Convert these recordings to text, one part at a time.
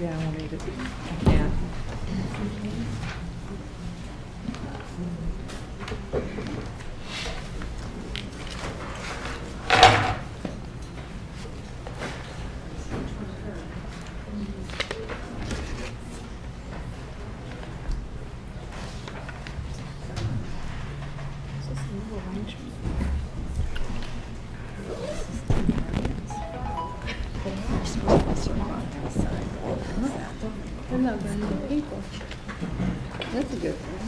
Yeah, I need it. I can't. They're not very good people. That's a good thing.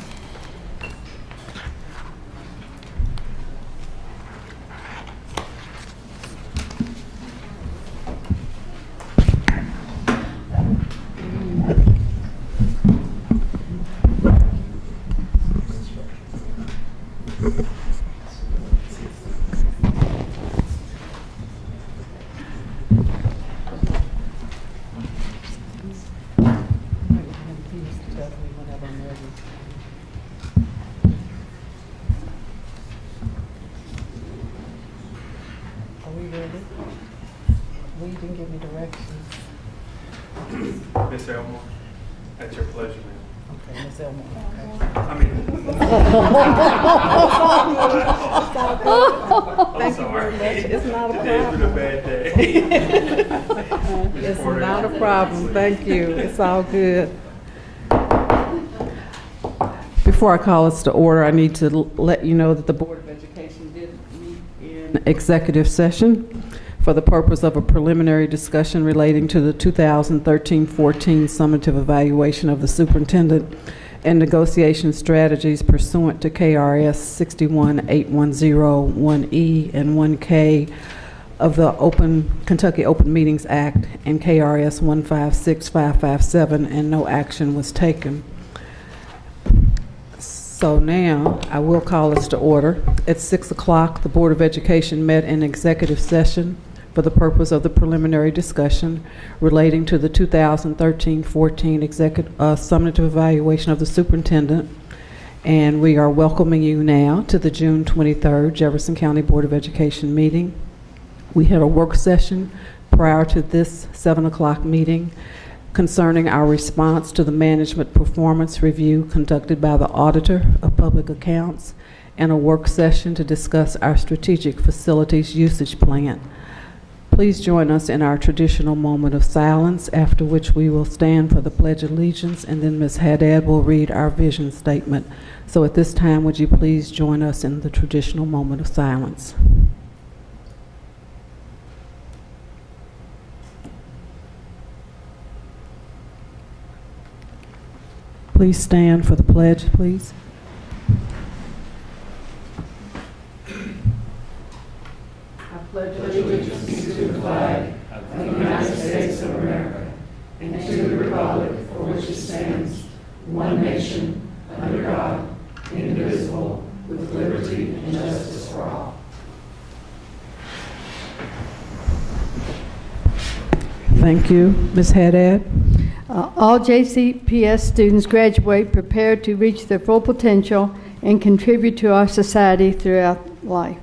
Well, you didn't give me directions. Miss Elmore, at your pleasure, ma'am. Okay, Miss Elmore. Okay. I mean, I'm sorry. It's not a Today's been a problem. bad day. It's not a problem. Thank you. It's all good. Before I call us to order, I need to let you know that the Board of Education did meet in executive session for the purpose of a preliminary discussion relating to the 2013-14 summative evaluation of the superintendent and negotiation strategies pursuant to KRS 61810(1)E and 1K of the Kentucky Open Meetings Act and KRS 156557, and no action was taken. So now I will call us to order. At 6 o'clock, the Board of Education met in executive session for the purpose of the preliminary discussion relating to the 2013-14 summative evaluation of the superintendent. And we are welcoming you now to the June 23rd Jefferson County Board of Education meeting. We had a work session prior to this 7 o'clock meeting concerning our response to the management performance review conducted by the Auditor of Public Accounts, and a work session to discuss our strategic facilities usage plan. Please join us in our traditional moment of silence, after which we will stand for the Pledge of Allegiance, and then Ms. Haddad will read our vision statement. So at this time, would you please join us in the traditional moment of silence? Please stand for the pledge, please. I pledge allegiance to the flag of the United States of America and to the republic for which it stands, one nation, under God, indivisible, with liberty and justice for all. Thank you. Ms. Haddad. All JCPS students graduate prepared to reach their full potential and contribute to our society throughout life.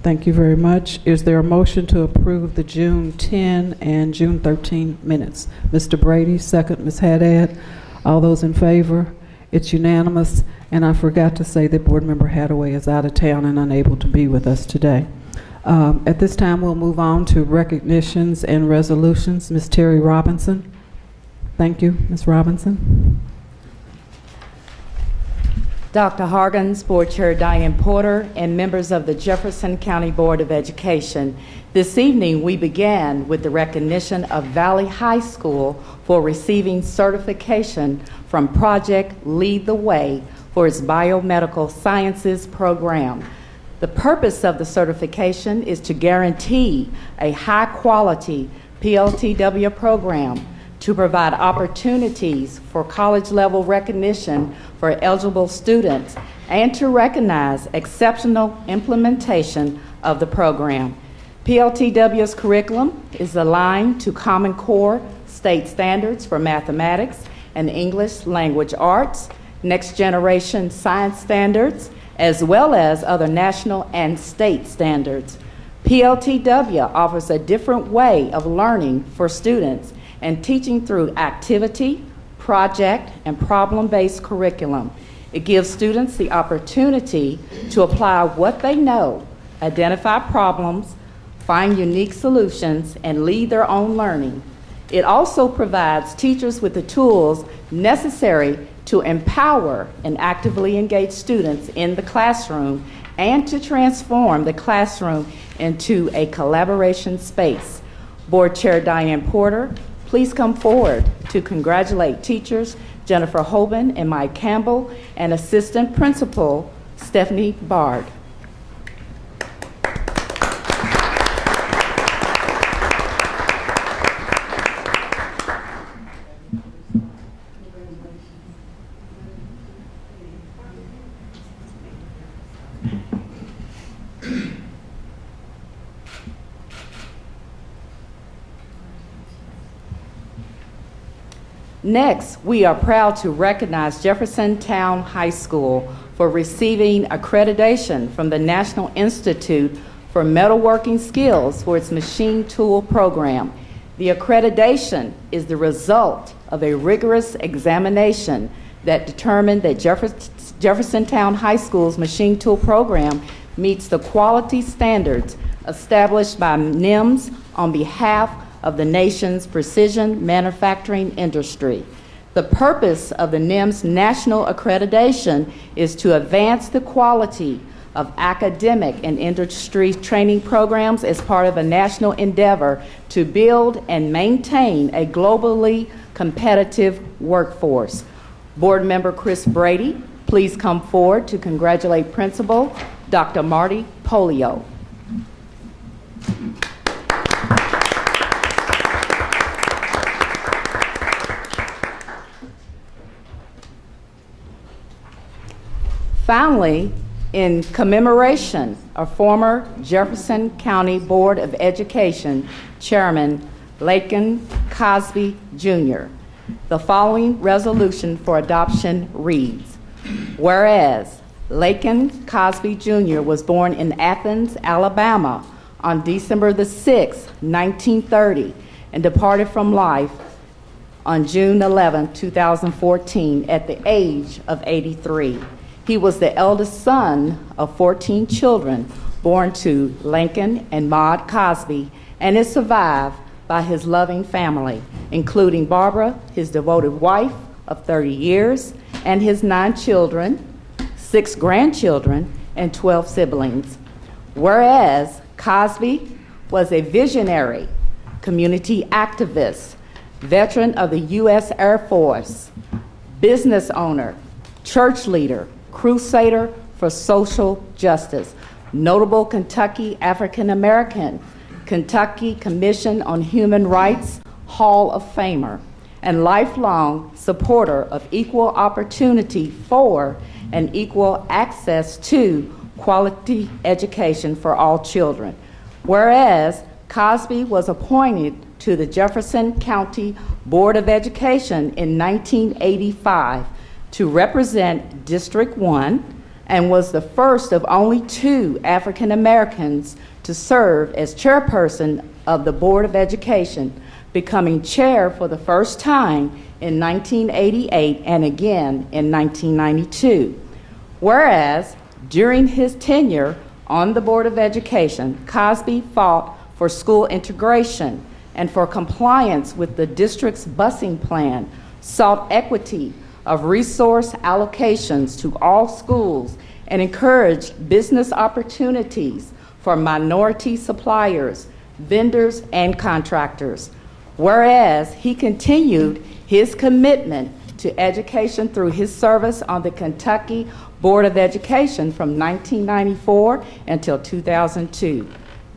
Thank you very much. Is there a motion to approve the June 10 and June 13 minutes? Mr. Brady, second. Ms. Haddad. All those in favor? It's unanimous. And I forgot to say that Board Member Hathaway is out of town and unable to be with us today. At this time, we'll move on to recognitions and resolutions. Ms. Terry Robinson. Thank you, Ms. Robinson. Dr. Hargens, Board Chair Diane Porter, and members of the Jefferson County Board of Education. This evening, we began with the recognition of Valley High School for receiving certification from Project Lead the Way for its biomedical sciences program. The purpose of the certification is to guarantee a high-quality PLTW program to provide opportunities for college-level recognition for eligible students and to recognize exceptional implementation of the program. PLTW's curriculum is aligned to Common Core state standards for mathematics and English language arts, next generation science standards, as well as other national and state standards. PLTW offers a different way of learning for students and teaching through activity, project, and problem-based curriculum. It gives students the opportunity to apply what they know, identify problems, find unique solutions, and lead their own learning. It also provides teachers with the tools necessary to empower and actively engage students in the classroom and to transform the classroom into a collaboration space. Board Chair Diane Porter, please come forward to congratulate teachers Jennifer Hoban and Mike Campbell and Assistant Principal Stephanie Bard. Next, we are proud to recognize Jeffersontown High School for receiving accreditation from the National Institute for Metalworking Skills for its machine tool program. The accreditation is the result of a rigorous examination that determined that Jeffersontown High School's machine tool program meets the quality standards established by NIMS on behalf of the nation's precision manufacturing industry. The purpose of the NIMS national accreditation is to advance the quality of academic and industry training programs as part of a national endeavor to build and maintain a globally competitive workforce. Board Member Chris Brady, please come forward to congratulate Principal Dr. Marty Polio. Finally, in commemoration of former Jefferson County Board of Education Chairman Laken Cosby Jr., the following resolution for adoption reads, whereas Laken Cosby Jr. was born in Athens, Alabama on December the 6th, 1930, and departed from life on June 11, 2014 at the age of 83. He was the eldest son of 14 children born to Lincoln and Maud Cosby, and is survived by his loving family, including Barbara, his devoted wife of 30 years, and his 9 children, 6 grandchildren, and 12 siblings. Whereas Cosby was a visionary, community activist, veteran of the U.S. Air Force, business owner, church leader, crusader for social justice, notable Kentucky African American, Kentucky Commission on Human Rights Hall of Famer, and lifelong supporter of equal opportunity for and equal access to quality education for all children. Whereas Cosby was appointed to the Jefferson County Board of Education in 1985 to represent District 1 and was the first of only 2 African Americans to serve as chairperson of the Board of Education, becoming chair for the first time in 1988 and again in 1992. Whereas during his tenure on the Board of Education, Cosby fought for school integration and for compliance with the district's busing plan, sought equity of resource allocations to all schools, and encouraged business opportunities for minority suppliers, vendors, and contractors. Whereas he continued his commitment to education through his service on the Kentucky Board of Education from 1994 until 2002.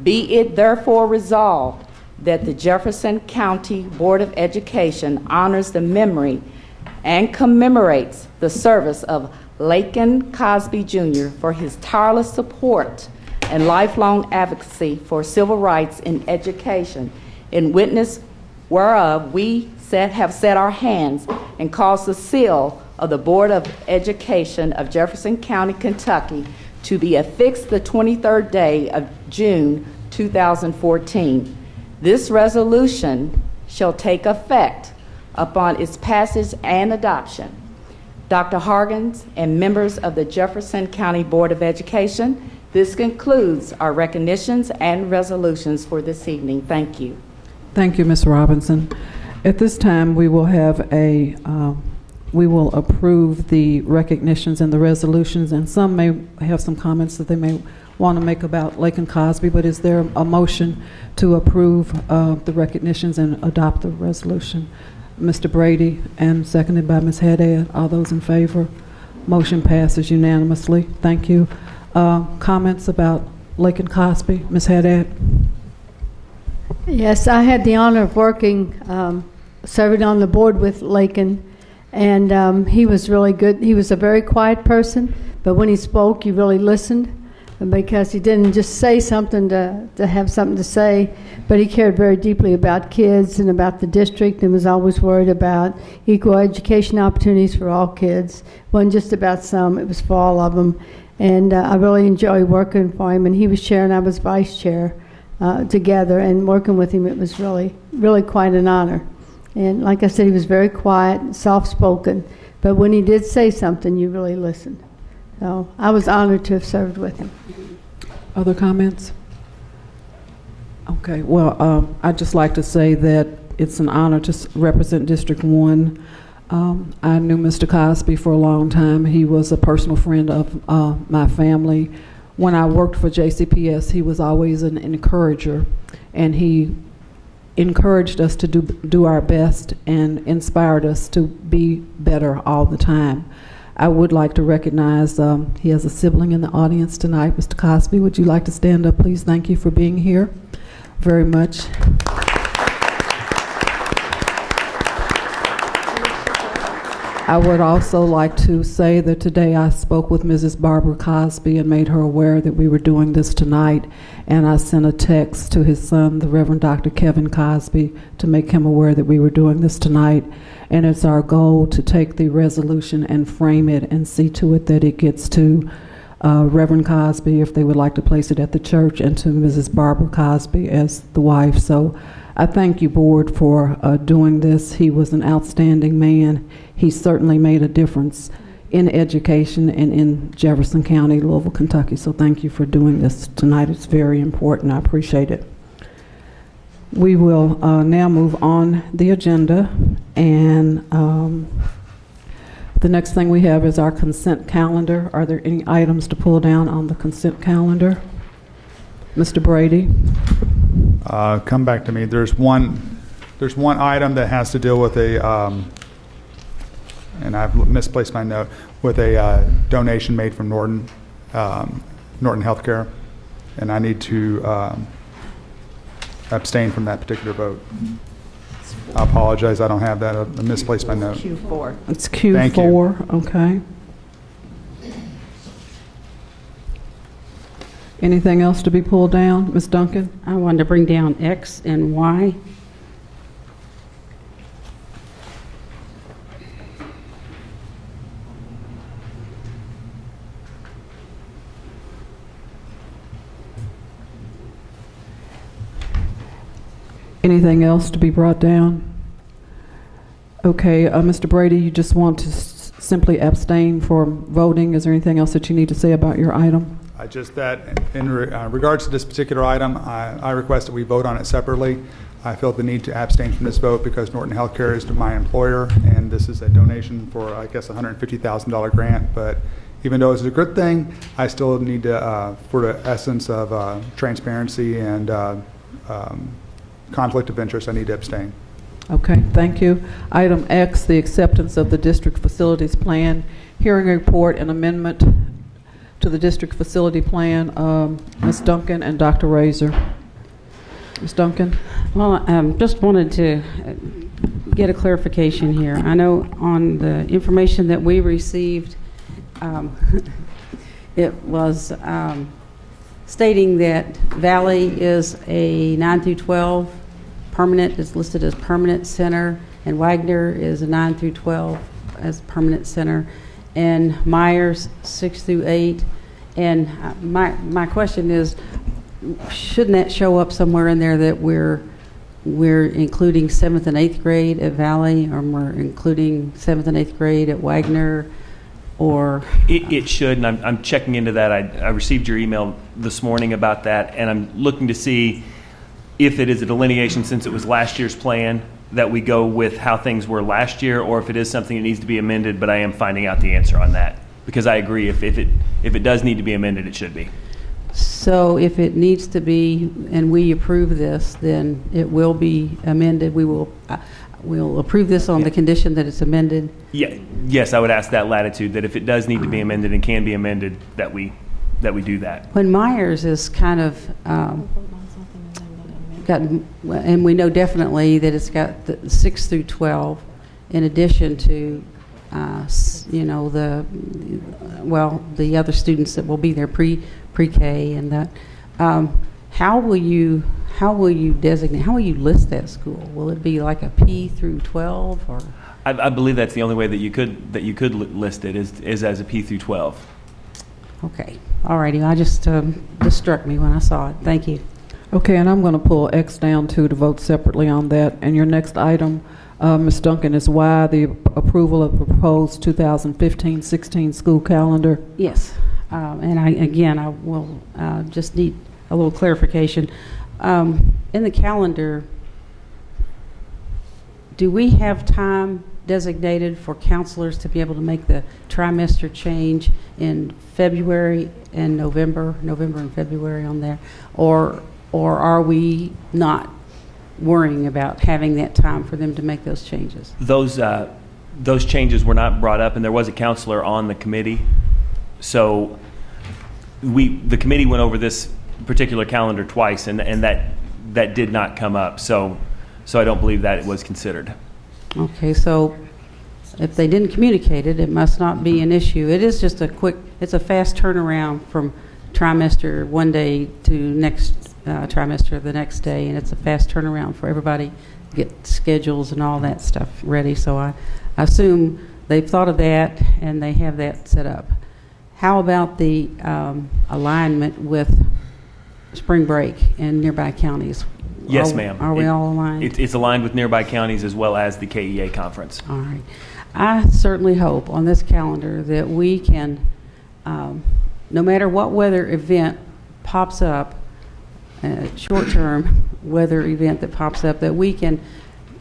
Be it therefore resolved that the Jefferson County Board of Education honors the memory and commemorates the service of Laken Cosby Jr. for his tireless support and lifelong advocacy for civil rights in education, in witness whereof we have set our hands and caused the seal of the Board of Education of Jefferson County, Kentucky to be affixed the 23rd day of June 2014. This resolution shall take effect upon its passage and adoption. Dr. Hargens and members of the Jefferson County Board of Education, this concludes our recognitions and resolutions for this evening. Thank you. Thank you, Ms. Robinson. At this time, we will have we will approve the recognitions and the resolutions, and some may have some comments that they may want to make about Lakin Cosby, but is there a motion to approve the recognitions and adopt the resolution? Mr. Brady, and seconded by Ms. Haddad. All those in favor? Motion passes unanimously. Thank you. Comments about Lakin Cosby? Ms. Haddad? Yes, I had the honor of working, serving on the board with Lakin, and he was really good. He was a very quiet person, but when he spoke, you really listened, because he didn't just say something to have something to say, but he cared very deeply about kids and about the district, and was always worried about equal education opportunities for all kids. It wasn't just about some, it was for all of them. And I really enjoyed working for him, and he was chair and I was vice chair together, and working with him, it was really, really quite an honor. And like I said, he was very quiet, soft-spoken, but when he did say something, you really listened. So I was honored to have served with him. Other comments? Okay, well, I'd just like to say that it's an honor to represent District 1. I knew Mr. Cosby for a long time. He was a personal friend of my family. When I worked for JCPS, he was always an encourager, and he encouraged us to do our best and inspired us to be better all the time. I would like to recognize, he has a sibling in the audience tonight. Mr. Cosby, would you like to stand up, please? Thank you for being here very much. I would also like to say that today I spoke with Mrs. Barbara Cosby and made her aware that we were doing this tonight, and I sent a text to his son, the Reverend Dr. Kevin Cosby, to make him aware that we were doing this tonight. And it's our goal to take the resolution and frame it and see to it that it gets to Reverend Cosby, if they would like to place it at the church, and to Mrs. Barbara Cosby as the wife. So I thank you, board, for doing this. He was an outstanding man. He certainly made a difference in education and in Jefferson County, Louisville, Kentucky. So thank you for doing this tonight. It's very important. I appreciate it. We will now move on the agenda, and the next thing we have is our consent calendar. Are there any items to pull down on the consent calendar? Mr. Brady? Come back to me. There's one item that has to deal with a, and I've misplaced my note, with a donation made from Norton Healthcare, and I need to abstain from that particular vote. I apologize, I don't have that. I misplaced my note. Q4. It's Q4. Thank you. Okay. Anything else to be pulled down? Ms. Duncan? I wanted to bring down X and Y. Anything else to be brought down? Okay, Mr. Brady, you just want to simply abstain from voting. Is there anything else that you need to say about your item? Just that in regards to this particular item, I request that we vote on it separately. I feel the need to abstain from this vote because Norton Healthcare is my employer, and this is a donation for, I guess, a $150,000 grant. But even though it's a good thing, I still need to, for the essence of transparency and conflict of interest, I need to abstain. Okay, thank you. Item X, the acceptance of the district facilities plan, hearing report and amendment to the district facility plan. Ms. Duncan and Dr. Razor. Ms. Duncan? Well, just wanted to get a clarification here. I know on the information that we received, it was stating that Valley is a 9 through 12 permanent, is listed as permanent center, and Wagner is a 9 through 12 as permanent center, and Myers 6 through 8. And my question is, shouldn't that show up somewhere in there that we're including 7th and 8th grade at Valley, or we're including 7th and 8th grade at Wagner, or? It should, and I'm checking into that. I received your email this morning about that, and I'm looking to see if it is a delineation, since it was last year's plan, that we go with how things were last year, or if it is something that needs to be amended. But I am finding out the answer on that, because I agree, if it does need to be amended, it should be. So if it needs to be, and we approve this, then it will be amended. We'll approve this on the condition that it's amended. Yeah, yes, I would ask that latitude, that if it does need to be amended and can be amended, that we do that. When Myers is kind of gotten, and we know definitely that it's got the 6 through 12, in addition to the other students that will be there pre-K and that. How will you designate? How will you list that school? Will it be like a P through 12, or? I believe that's the only way that you could list it is as a P through 12. Okay, all righty. I just struck me when I saw it. Thank you. Okay, and I'm going to pull X down to vote separately on that. And your next item, Ms. Duncan, is Y, the approval of the proposed 2015-16 school calendar. Yes, and I will just need a little clarification. In the calendar, do we have time designated for counselors to be able to make the trimester change in February and November and February on there, or are we not worrying about having that time for them to make those changes? Those changes were not brought up, and there was a counselor on the committee, so the committee went over this particular calendar twice, and that did not come up. So I don't believe that it was considered. Okay, so if they didn't communicate it, it must not be an issue. It is just it's a fast turnaround from trimester one day to next trimester the next day, and it's a fast turnaround for everybody to get schedules and all that stuff ready. So I assume they've thought of that and they have that set up. How about the alignment with spring break in nearby counties? Yes, ma'am. Are we all aligned? It's aligned with nearby counties as well as the KEA conference. All right. I certainly hope on this calendar that we can, no matter what weather event pops up, short-term weather event that pops up, that we can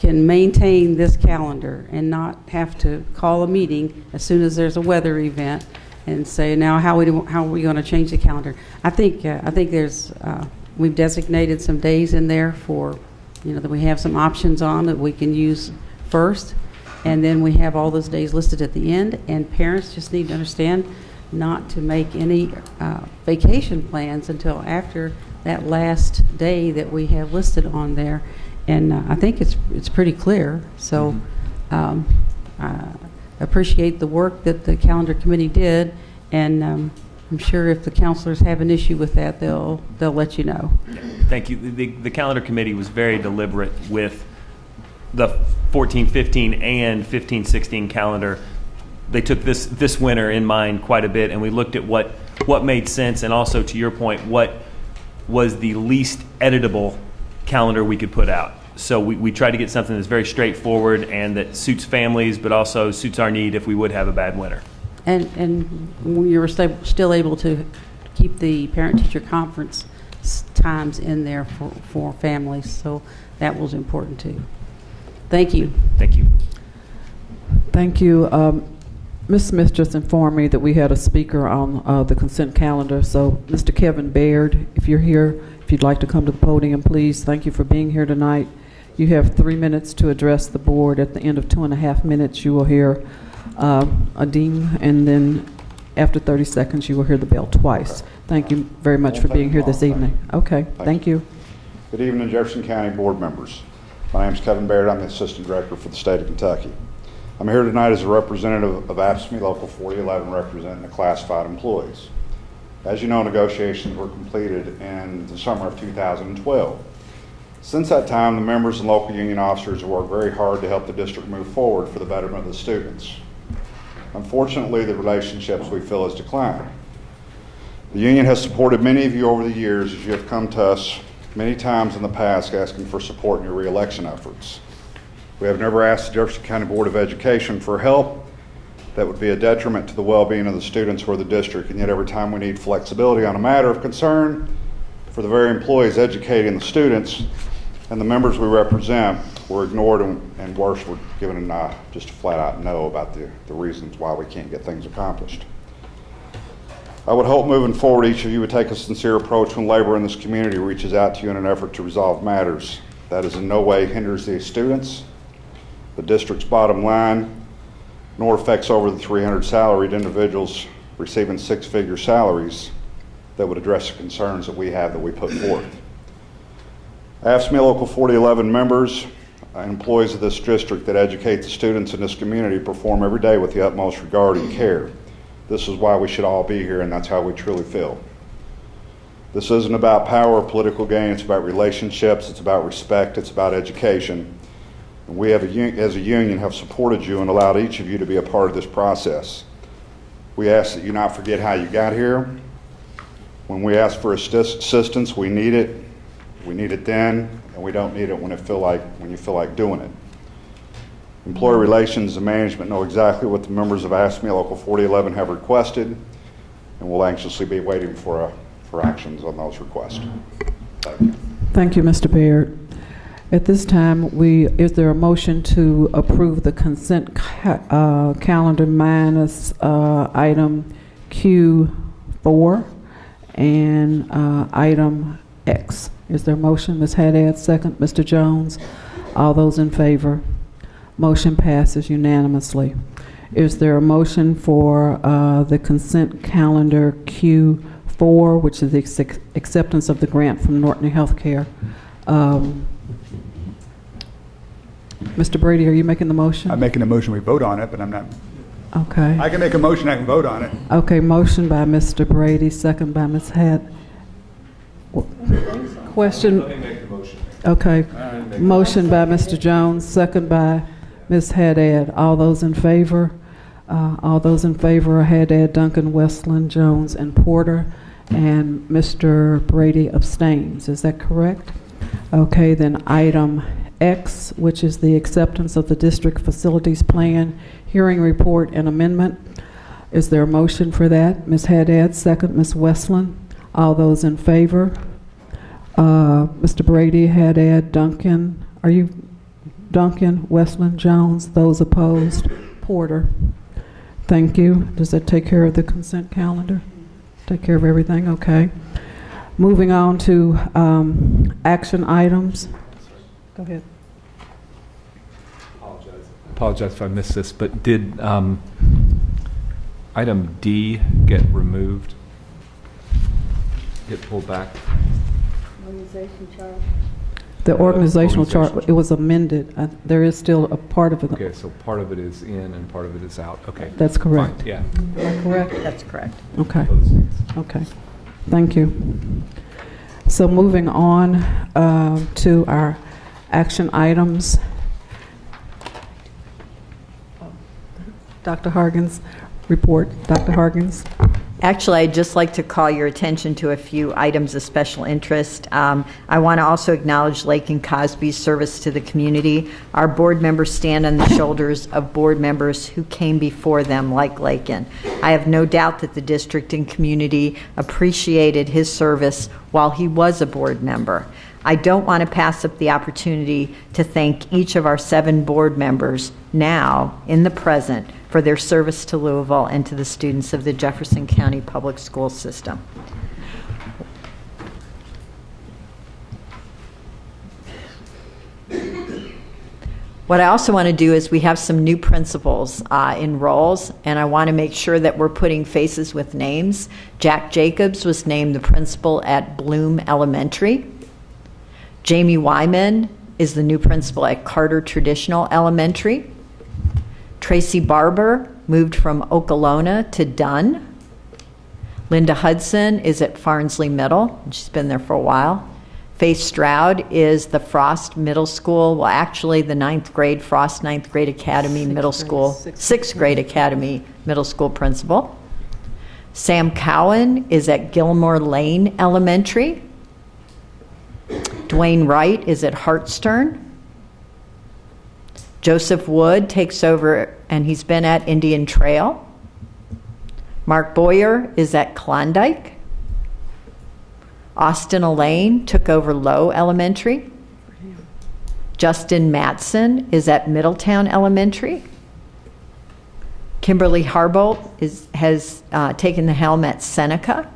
maintain this calendar and not have to call a meeting as soon as there's a weather event and say, now how are we going to change the calendar? I think there's we've designated some days in there for, that we have some options on that we can use first, and then we have all those days listed at the end. And parents just need to understand not to make any vacation plans until after that last day that we have listed on there. And I think it's pretty clear. So I appreciate the work that the calendar committee did, and I'm sure if the counselors have an issue with that, they'll let you know. Thank you. The calendar committee was very deliberate with the 14-15 and 15-16 calendar. They took this winter in mind quite a bit, and we looked at what made sense, and also, to your point, what was the least editable calendar we could put out. So we tried to get something that's very straightforward and that suits families, but also suits our need if we would have a bad winter. And you were still able to keep the parent-teacher conference times in there for families, so that was important too. Thank you. Thank you. Thank you. Ms. Smith just informed me that we had a speaker on the consent calendar. So, Mr. Kevin Baird, if you're here, if you'd like to come to the podium, please. Thank you for being here tonight. You have 3 minutes to address the board. At the end of 2.5 minutes, you will hear a ding, and then after 30 seconds, you will hear the bell twice. Thank you very much for being here this evening. Okay, thank you. Good evening, Jefferson County board members. My name is Kevin Baird. I'm the Assistant Director for the state of Kentucky. I'm here tonight as a representative of AFSCME Local 4011, representing the classified employees. As you know, negotiations were completed in the summer of 2012. Since that time, the members and local union officers have worked very hard to help the district move forward for the betterment of the students. Unfortunately, the relationships we feel has declined. The union has supported many of you over the years as you have come to us many times in the past asking for support in your re-election efforts. We have never asked the Jefferson County Board of Education for help that would be a detriment to the well-being of the students or the district, and yet every time we need flexibility on a matter of concern for the very employees educating the students and the members we represent, we're ignored, and worse, we're given just a flat-out no about the reasons why we can't get things accomplished. I would hope moving forward each of you would take a sincere approach when labor in this community reaches out to you in an effort to resolve matters. That is in no way hinders the students, the district's bottom line, nor affects over the 300 salaried individuals receiving six-figure salaries that would address the concerns that we have that we put forth. AFSCME Local 4011 members and employees of this district that educate the students in this community perform every day with the utmost regard and care. This is why we should all be here, and that's how we truly feel. This isn't about power or political gain. It's about relationships. It's about respect. It's about education. And we as a union have supported you and allowed each of you to be a part of this process. We ask that you not forget how you got here. When we ask for assistance, we need it. We need it then, and we don't need it when you feel like doing it. Employee relations and management know exactly what the members of AFSCME Local 4011 have requested, and we'll anxiously be waiting for actions on those requests. Thank you. Thank you, Mr. Baird. At this time, is there a motion to approve the consent calendar minus item Q4 and item X? Is there a motion? Ms. Haddad, second. Mr. Jones? All those in favor? Motion passes unanimously. Is there a motion for the consent calendar Q4, which is the acceptance of the grant from Norton Healthcare? Mr. Brady, are you making the motion? I'm making a motion. We vote on it, but I'm not. Okay. I can make a motion. I can vote on it. Okay, motion by Mr. Brady, second by Ms. Haddad. Question. Let me make the motion. Okay. Motion by Mr. Jones, second by Ms. Haddad. All those in favor? All those in favor are Haddad, Duncan, Westland, Jones, and Porter. And Mr. Brady abstains. Is that correct? Okay, then item X, which is the acceptance of the district facilities plan, hearing report, and amendment. Is there a motion for that? Ms. Haddad, second. Ms. Westland. All those in favor? Mr. Brady, Haddad, Duncan. Are you Duncan, Westland, Jones? Those opposed? Porter. Thank you. Does that take care of the consent calendar? Take care of everything? Okay. Moving on to action items. Go ahead. Apologize if I missed this, but did item D get removed? Get pulled back? Organization chart. The organizational chart, it was amended. There is still a part of it. Okay, so part of it is in and part of it is out. Okay. That's correct. Fine. Yeah. Am I correct? That's correct. Okay. Okay. Thank you. So moving on to our action items. Dr. Hargens, report. Dr. Hargens. Actually, I'd just like to call your attention to a few items of special interest. I want to also acknowledge Lake and Cosby's service to the community. Our board members stand on the shoulders of board members who came before them, like Lakin. I have no doubt that the district and community appreciated his service while he was a board member. I don't want to pass up the opportunity to thank each of our 7 board members now, in the present, for their service to Louisville and to the students of the Jefferson County Public School System. What I also want to do is we have some new principals in roles, and I want to make sure that we're putting faces with names. Jack Jacobs was named the principal at Bloom Elementary. Jamie Wyman is the new principal at Carter Traditional Elementary. Tracy Barber moved from Okolona to Dunn. Linda Hudson is at Farnsley Middle, and she's been there for a while. Faith Stroud is the Frost Middle School, well, actually the Frost Ninth Grade Academy Middle School, sixth grade Academy Middle School principal. Sam Cowan is at Gilmore Lane Elementary. Dwayne Wright is at Hartstern. Joseph Wood takes over, and he's been at Indian Trail. Mark Boyer is at Klondike. Austin Elaine took over Low Elementary. Justin Matson is at Middletown Elementary. Kimberly Harbolt has taken the helm at Seneca.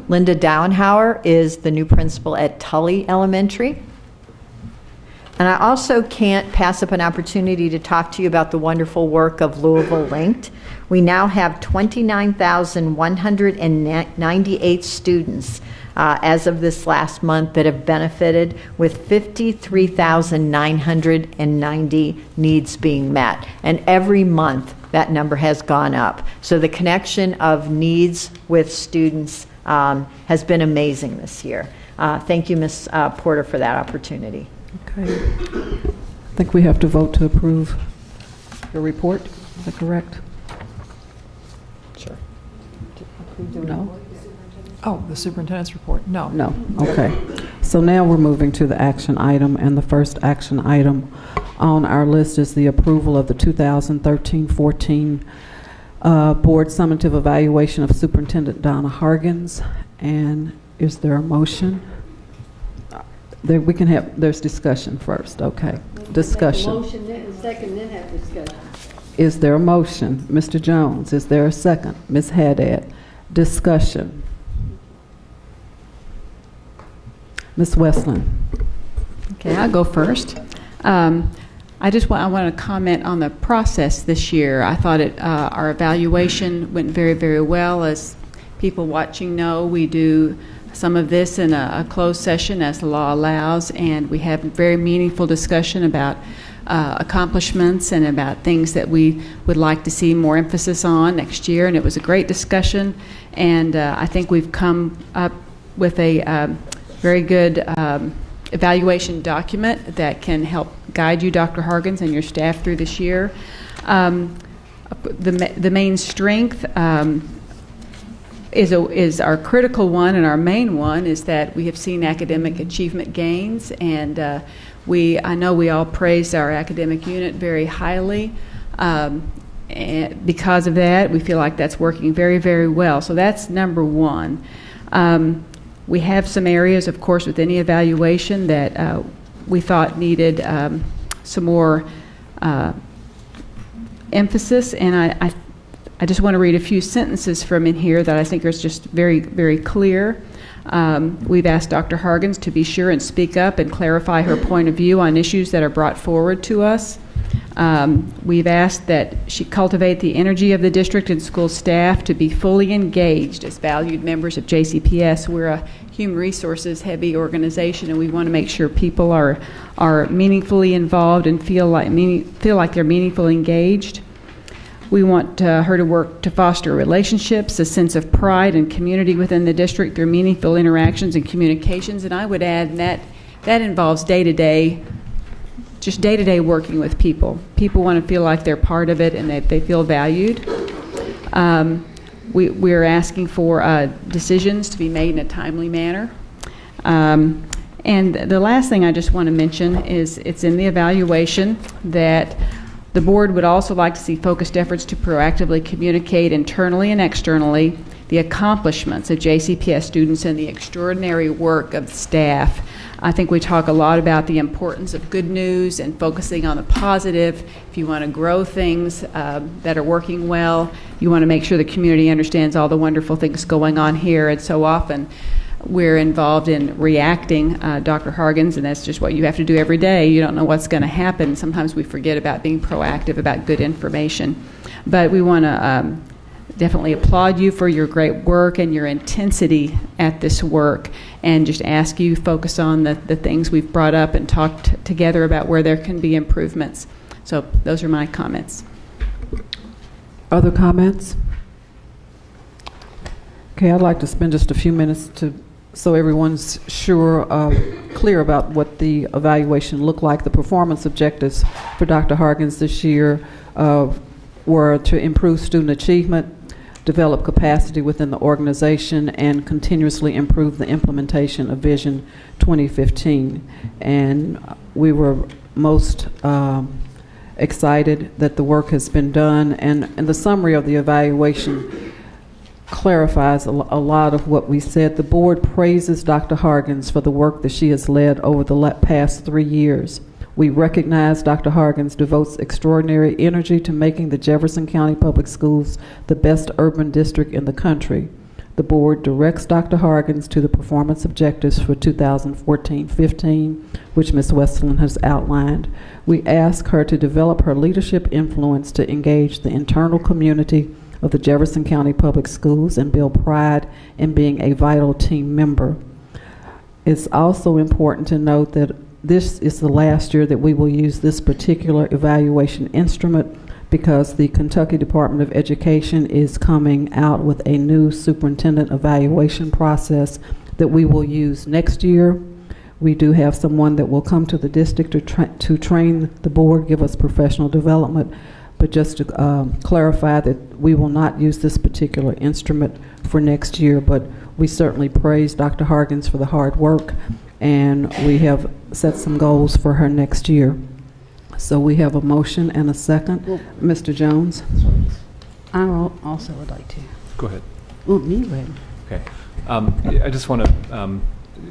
Linda Downhauer is the new principal at Tully Elementary. And I also can't pass up an opportunity to talk to you about the wonderful work of Louisville Linked. We now have 29,198 students as of this last month that have benefited, with 53,990 needs being met. And every month that number has gone up. So the connection of needs with students has been amazing this year. Thank you, Ms. Porter, for that opportunity. Okay. I think we have to vote to approve your report. Is that correct? Sure. No? Oh, the superintendent's report? No. No. Okay. So now we're moving to the action item, and the first action item on our list is the approval of the 2013-14 board summative evaluation of Superintendent Donna Hargens. And is there a motion? We can have, there's discussion first, okay. Discussion. Motion, then second, then have discussion. Is there a motion? Mr. Jones, is there a second? Ms. Haddad, discussion. Ms. Westland. Okay, I'll go first. I want to comment on the process this year. I thought our evaluation went very, very well. As people watching know, we do some of this in a closed session as the law allows, and we have very meaningful discussion about accomplishments and about things that we would like to see more emphasis on next year. And it was a great discussion, and I think we've come up with a very good evaluation document that can help guide you, Dr. Hargens, and your staff through this year. The main strength is our critical one, and our main one is that we have seen academic achievement gains, and I know we all praise our academic unit very highly. And because of that, we feel like that's working very, very well. So that's number one. We have some areas, of course, with any evaluation that we thought needed some more emphasis, and I just want to read a few sentences from in here that I think are just very, very clear. We've asked Dr. Hargens to be sure and speak up and clarify her point of view on issues that are brought forward to us. We've asked that she cultivate the energy of the district and school staff to be fully engaged as valued members of JCPS. We're a human resources heavy organization, and we want to make sure people are meaningfully involved and feel like they're meaningfully engaged. We want her to work to foster relationships, a sense of pride and community within the district through meaningful interactions and communications. And I would add that involves day-to-day working with people. People want to feel like they're part of it and that they feel valued. We're asking for decisions to be made in a timely manner. And the last thing I just want to mention is it's in the evaluation that the board would also like to see focused efforts to proactively communicate internally and externally the accomplishments of JCPS students and the extraordinary work of the staff. I think we talk a lot about the importance of good news and focusing on the positive. If you want to grow things that are working well, you want to make sure the community understands all the wonderful things going on here. And so often we're involved in reacting, Dr. Hargens, and that's just what you have to do every day. You don't know what's going to happen. Sometimes we forget about being proactive about good information. But we want to definitely applaud you for your great work and your intensity at this work, and just ask you to focus on the things we've brought up and talked together about where there can be improvements. So those are my comments. Other comments? Okay, I'd like to spend just a few minutes to so everyone's clear about what the evaluation looked like. The performance objectives for Dr. Harkins this year were to improve student achievement, develop capacity within the organization, and continuously improve the implementation of Vision 2015. And we were most excited that the work has been done, and the summary of the evaluation clarifies a lot of what we said. The board praises Dr. Harkins for the work that she has led over the past 3 years. We recognize Dr. Harkins devotes extraordinary energy to making the Jefferson County Public Schools the best urban district in the country. The board directs Dr. Harkins to the performance objectives for 2014-15, which Ms. Westland has outlined. We ask her to develop her leadership influence to engage the internal community of the Jefferson County Public Schools and build pride in being a vital team member. It's also important to note that this is the last year that we will use this particular evaluation instrument, because the Kentucky Department of Education is coming out with a new superintendent evaluation process that we will use next year. We do have someone that will come to the district to train the board, give us professional development, but just to clarify that we will not use this particular instrument for next year. But we certainly praise Dr. Harkins for the hard work, and we have set some goals for her next year. So we have a motion and a second. Mr. Jones? I also would like to. Go ahead. Oh, me, go ahead. Okay. I just want to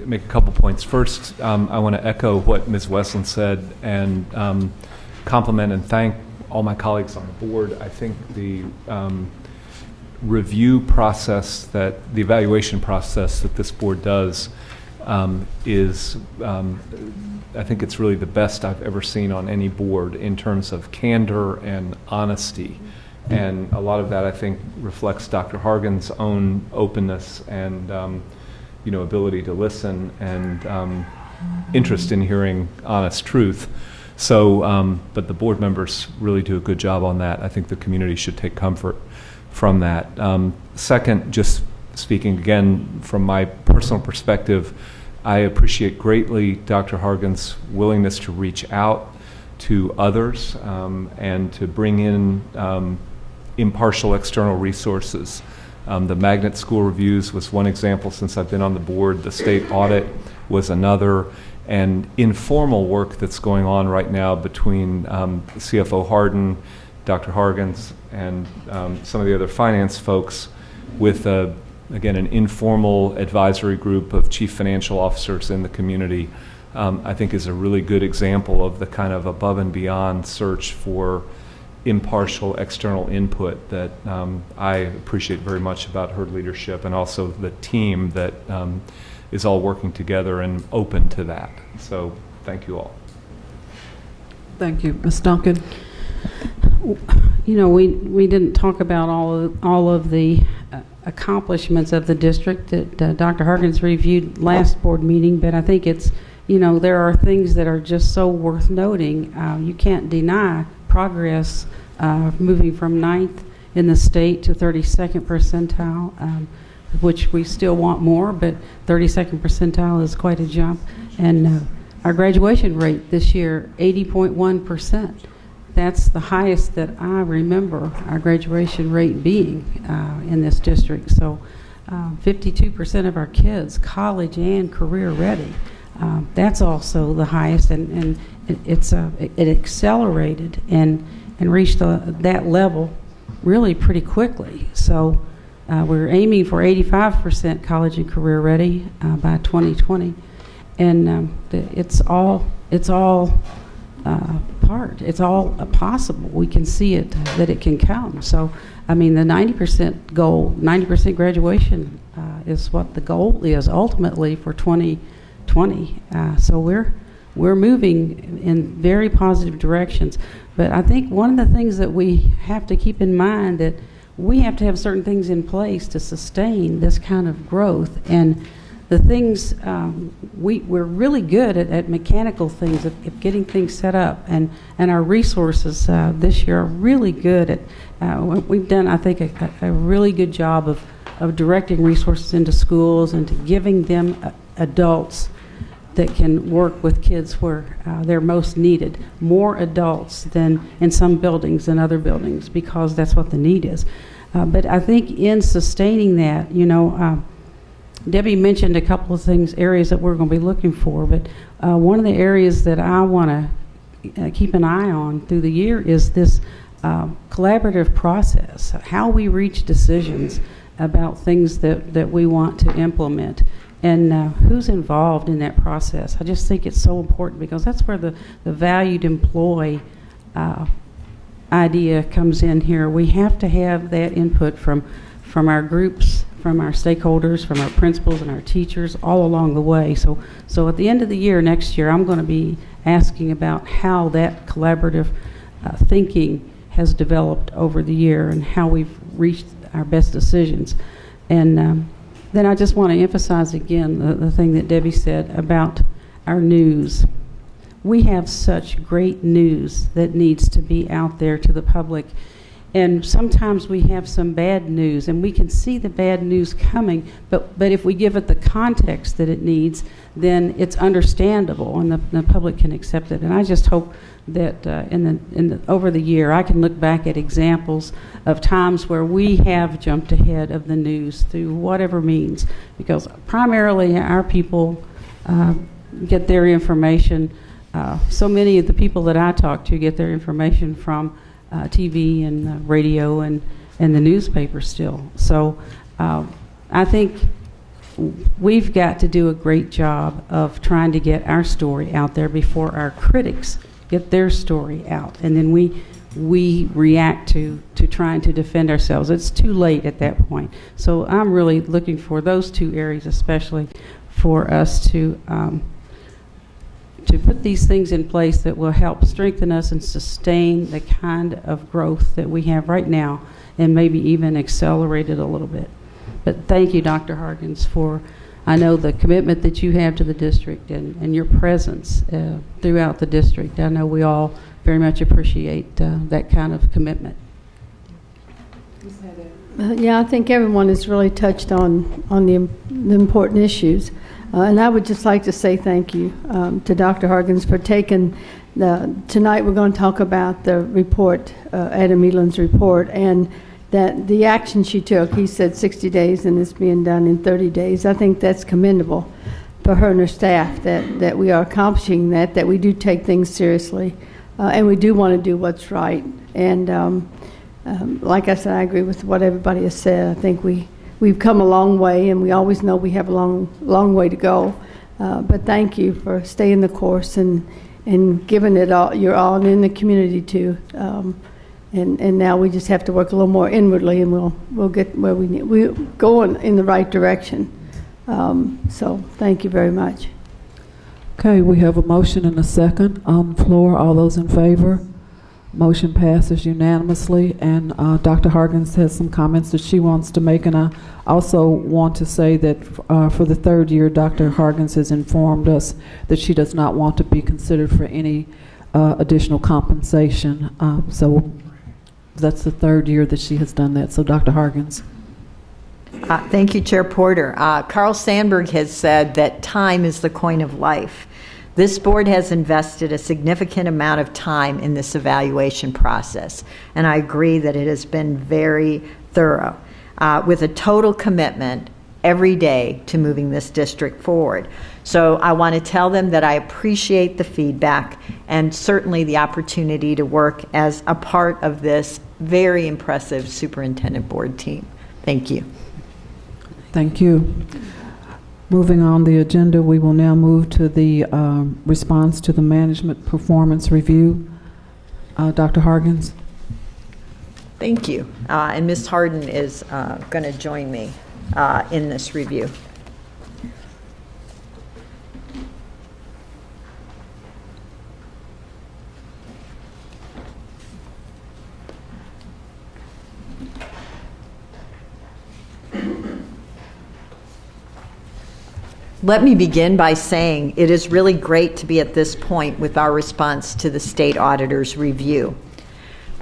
make a couple points. First, I want to echo what Ms. Westland said and compliment and thank all my colleagues on the board. I think the review process, the evaluation process that this board does is, I think it's really the best I've ever seen on any board in terms of candor and honesty. And a lot of that, I think, reflects Dr. Hargan's own openness and ability to listen and interest in hearing honest truth. So, but the board members really do a good job on that. I think the community should take comfort from that. Second, just speaking again from my personal perspective, I appreciate greatly Dr. Hargan's willingness to reach out to others and to bring in impartial external resources. The magnet school reviews was one example since I've been on the board. The state audit was another. And informal work that's going on right now between CFO Hardin, Dr. Hargans, and some of the other finance folks with, again, an informal advisory group of chief financial officers in the community, I think is a really good example of the kind of above and beyond search for impartial external input that I appreciate very much about her leadership, and also the team that is all working together and open to that. So thank you all. Thank you. Ms. Duncan? We didn't talk about all of the accomplishments of the district that Dr. Harkins reviewed last board meeting, but I think it's, there are things that are just so worth noting. You can't deny progress moving from 9th in the state to 32nd percentile, which we still want more, but 32nd percentile is quite a jump. And our graduation rate this year, 80.1%. That's the highest that I remember our graduation rate being in this district. So 52% of our kids, college and career ready. That's also the highest, and it accelerated and reached that level really pretty quickly. So we're aiming for 85% college and career ready by 2020, and it's all possible. We can see it, that it can come. So, I mean, the 90% goal, 90% graduation is what the goal is ultimately for 2020. So we're moving in very positive directions. But I think one of the things that we have to keep in mind, that we have to have certain things in place to sustain this kind of growth. And the things, we're really good at mechanical things, of getting things set up, and our resources this year are really good at, we've done, I think, a really good job of directing resources into schools and to giving them adults that can work with kids where they're most needed. More adults than in some buildings than other buildings, because that's what the need is. But I think in sustaining that, Debbie mentioned a couple of things, areas that we're going to be looking for, but one of the areas that I want to keep an eye on through the year is this collaborative process, how we reach decisions about things that we want to implement, and who's involved in that process. I just think it's so important, because that's where the valued employee idea comes in here. We have to have that input from our groups, from our stakeholders, from our principals and our teachers all along the way. So at the end of the year, next year, I'm going to be asking about how that collaborative thinking has developed over the year and how we've reached our best decisions. And then I just want to emphasize again the thing that Debbie said about our news. We have such great news that needs to be out there to the public. And sometimes we have some bad news, and we can see the bad news coming, but if we give it the context that it needs, then it's understandable, and the public can accept it. And I just hope that over the year, I can look back at examples of times where we have jumped ahead of the news through whatever means, because primarily our people get their information. So many of the people that I talk to get their information from TV and radio and the newspaper still. So I think we've got to do a great job of trying to get our story out there before our critics get their story out, and then we react to trying to defend ourselves. It's too late at that point. So I'm really looking for those two areas, especially for us to put these things in place that will help strengthen us and sustain the kind of growth that we have right now, and maybe even accelerate it a little bit. But thank you, Dr. Harkins, for, I know, the commitment that you have to the district and your presence throughout the district. I know we all very much appreciate that kind of commitment. Yeah, I think everyone has really touched on the important issues. And I would just like to say thank you to Dr. Harkins for taking tonight we're going to talk about the report, Adam Eland's report, and that the action she took. He said 60 days and it's being done in 30 days. I think that's commendable for her and her staff, that we are accomplishing that we do take things seriously, and we do want to do what's right. And like I said, I agree with what everybody has said. I think we've come a long way, and we always know we have a long way to go. But thank you for staying the course and giving it all, your all, and in the community too. And now we just have to work a little more inwardly, and we'll get where we need. We're going in the right direction. So thank you very much. Okay, we have a motion and a second on the floor. All those in favor? Motion passes unanimously, and Dr. Harkins has some comments that she wants to make, and I also want to say that for the third year, Dr. Harkins has informed us that she does not want to be considered for any additional compensation. So that's the third year that she has done that. So Dr. Harkins. Thank you, Chair Porter. Carl Sandburg has said that time is the coin of life. This board has invested a significant amount of time in this evaluation process, and I agree that it has been very thorough, with a total commitment every day to moving this district forward. So I want to tell them that I appreciate the feedback and certainly the opportunity to work as a part of this very impressive superintendent board team. Thank you. Thank you. Moving on the agenda, we will now move to the response to the management performance review. Dr. Harkins. Thank you. And Ms. Harden is going to join me in this review. Let me begin by saying it is really great to be at this point with our response to the state auditor's review.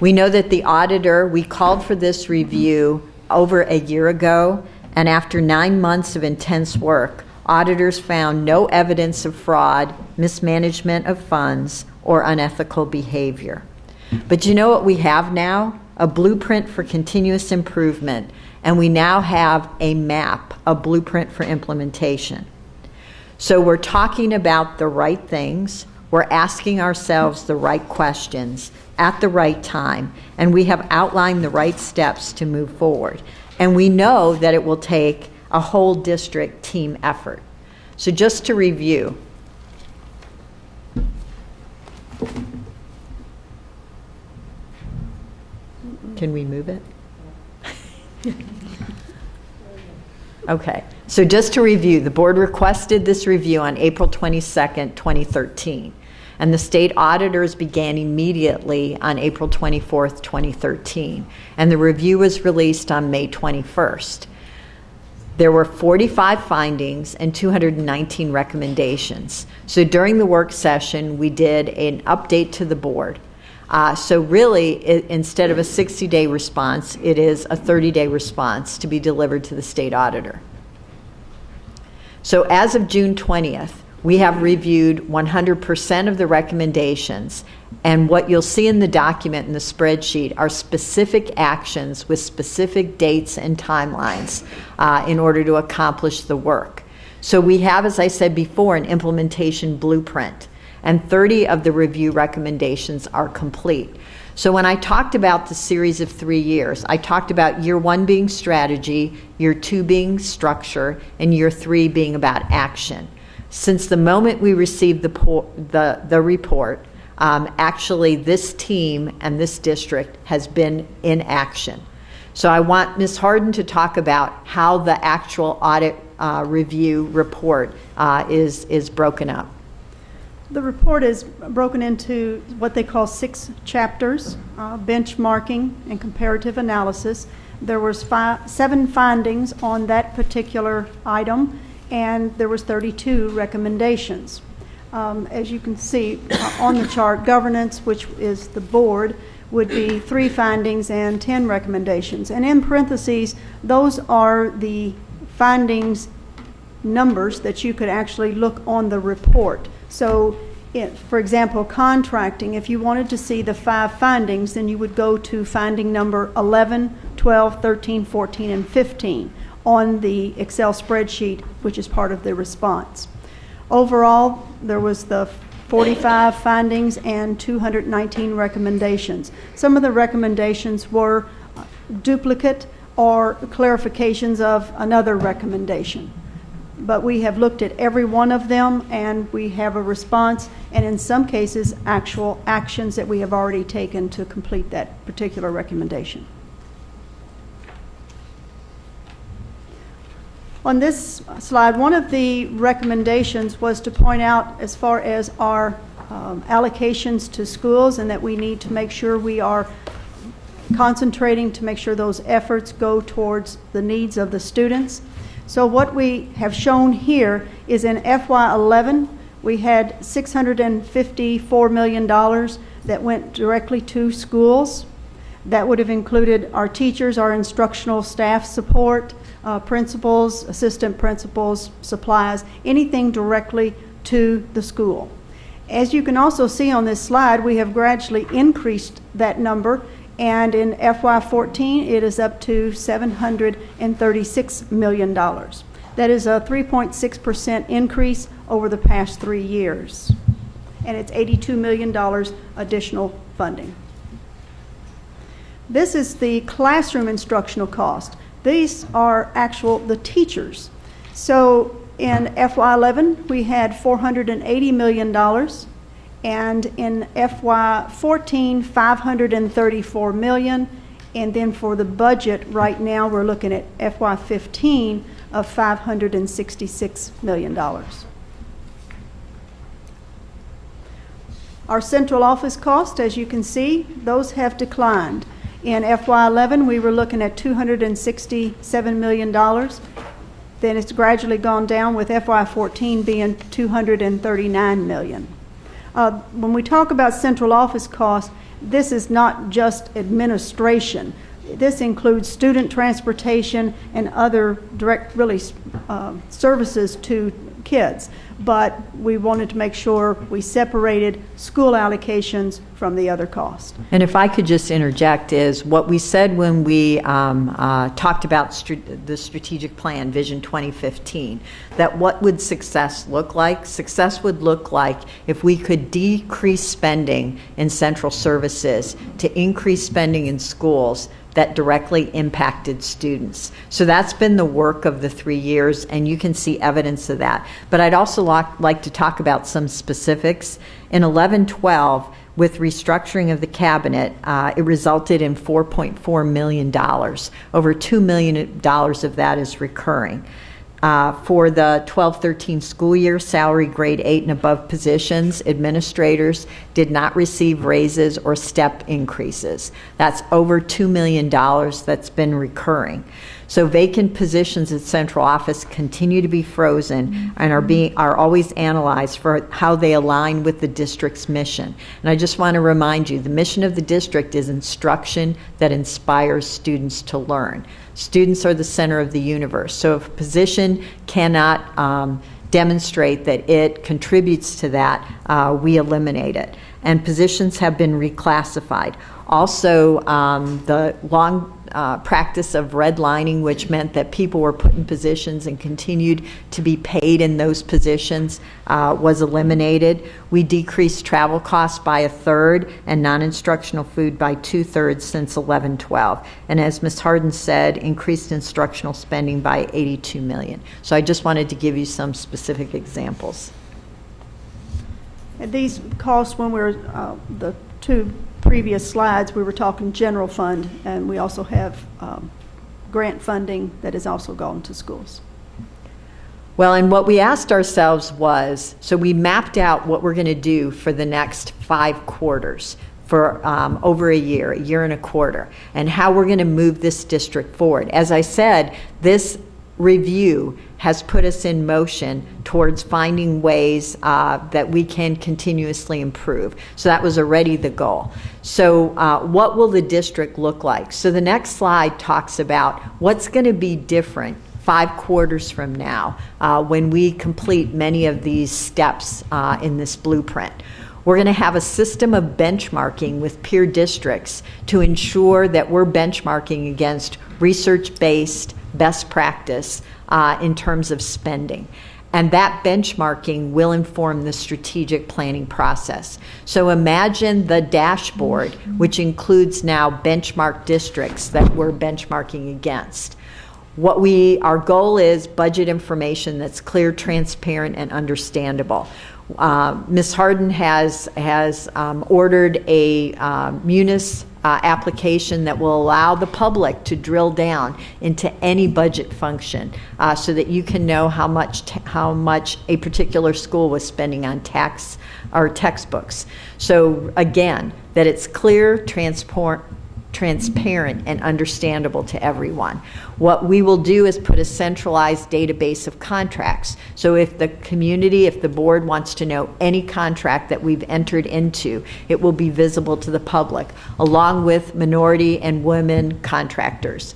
We know that the auditor, we called for this review over a year ago, And after 9 months of intense work, auditors found no evidence of fraud, mismanagement of funds, or unethical behavior. But you know what we have now? A blueprint for continuous improvement, and we now have a map, a blueprint for implementation. So we're talking about the right things, we're asking ourselves the right questions at the right time, and we have outlined the right steps to move forward. And we know that it will take a whole district team effort. So just to review, can we move it? Okay, so just to review, the board requested this review on April 22nd, 2013, and the state auditors began immediately on April 24th, 2013, and the review was released on May 21st. There were 45 findings and 219 recommendations. So during the work session, we did an update to the board. So really, instead of a 60-day response, it is a 30-day response to be delivered to the state auditor. So as of June 20th, we have reviewed 100% of the recommendations, and what you'll see in the document in the spreadsheet are specific actions with specific dates and timelines in order to accomplish the work. So we have, as I said before, an implementation blueprint, and 30 of the review recommendations are complete. So when I talked about the series of 3 years, I talked about year 1 being strategy, year 2 being structure, and year 3 being about action. Since the moment we received the report, actually this team and this district has been in action. So I want Ms. Harden to talk about how the actual audit review report is broken up. The report is broken into what they call 6 chapters, benchmarking and comparative analysis. There was 7 findings on that particular item, and there was 32 recommendations. As you can see on the chart, governance, which is the board, would be 3 findings and 10 recommendations. And in parentheses, those are the findings numbers that you could actually look on the report. So, for example, contracting, if you wanted to see the 5 findings, then you would go to finding number 11, 12, 13, 14, and 15 on the Excel spreadsheet, which is part of the response. Overall, there was the 45 findings and 219 recommendations. Some of the recommendations were duplicate or clarifications of another recommendation. But we have looked at every one of them, and we have a response, and in some cases, actual actions that we have already taken to complete that particular recommendation. On this slide, one of the recommendations was to point out as far as our allocations to schools, and that we need to make sure we are concentrating to make sure those efforts go towards the needs of the students. So what we have shown here is in FY11, we had $654 million that went directly to schools. That would have included our teachers, our instructional staff support, principals, assistant principals, supplies, anything directly to the school. As you can also see on this slide, we have gradually increased that number, and in FY14 it is up to $736 million. That is a 3.6% increase over the past 3 years, and it's $82 million additional funding. This is the classroom instructional cost. These are the teachers. So in FY11, we had $480 million, and in FY14, $534 million, and then for the budget right now, we're looking at FY15 of $566 million. Our central office costs, as you can see, those have declined. In FY11, we were looking at $267 million. Then it's gradually gone down, with FY14 being $239 million. When we talk about central office costs, this is not just administration. This includes student transportation and other direct, really, services to kids. But we wanted to make sure we separated school allocations from the other costs. And if I could just interject, is what we said when we talked about the strategic plan, Vision 2015, that what would success look like? Success would look like if we could decrease spending in central services to increase spending in schools that directly impacted students. So that's been the work of the 3 years, and you can see evidence of that. But I'd also like to talk about some specifics. In 11-12, with restructuring of the cabinet, it resulted in $4.4 million. Over $2 million of that is recurring. For the 12-13 school year, salary grade 8 and above positions, administrators did not receive raises or step increases. That's over $2 million that's been recurring. So vacant positions at central office continue to be frozen and are always analyzed for how they align with the district's mission. And I just want to remind you, the mission of the district is instruction that inspires students to learn. Students are the center of the universe. So if a position cannot demonstrate that it contributes to that, we eliminate it. And positions have been reclassified. Also, the long practice of redlining, which meant that people were put in positions and continued to be paid in those positions, was eliminated. We decreased travel costs by 1/3 and non-instructional food by 2/3 since 11-12. And as Ms. Harden said, increased instructional spending by $82 million. So I just wanted to give you some specific examples. And these costs, when we were, the two previous slides, we were talking general fund, and we also have grant funding that has also gone to schools. Well, and what we asked ourselves was, so we mapped out what we're going to do for the next 5 quarters for over a year and a quarter, and how we're going to move this district forward. As I said, this review has put us in motion towards finding ways that we can continuously improve. So that was already the goal. So what will the district look like? So the next slide talks about what's going to be different 5 quarters from now when we complete many of these steps in this blueprint. We're going to have a system of benchmarking with peer districts to ensure that we're benchmarking against research-based best practice in terms of spending. And that benchmarking will inform the strategic planning process. So imagine the dashboard, which includes now benchmark districts that we're benchmarking against. Our goal is budget information that's clear, transparent, and understandable. Ms. Harden has ordered a Munis application that will allow the public to drill down into any budget function so that you can know how much a particular school was spending on tax or textbooks. So again, that it's clear, transparent, and understandable to everyone. What we will do is put a centralized database of contracts. So if the board wants to know any contract that we've entered into, it will be visible to the public, along with minority and women contractors,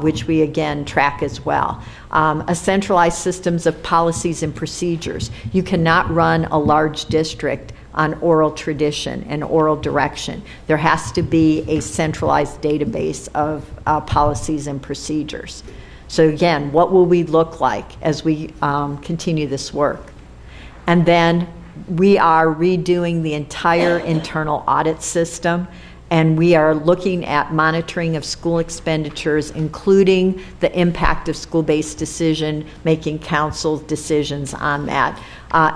which we again track as well. A centralized systems of policies and procedures. You cannot run a large district on oral tradition and oral direction. There has to be a centralized database of policies and procedures. So again, what will we look like as we continue this work? And then we are redoing the entire internal audit system, and we are looking at monitoring of school expenditures, including the impact of school-based decision-making council decisions on that.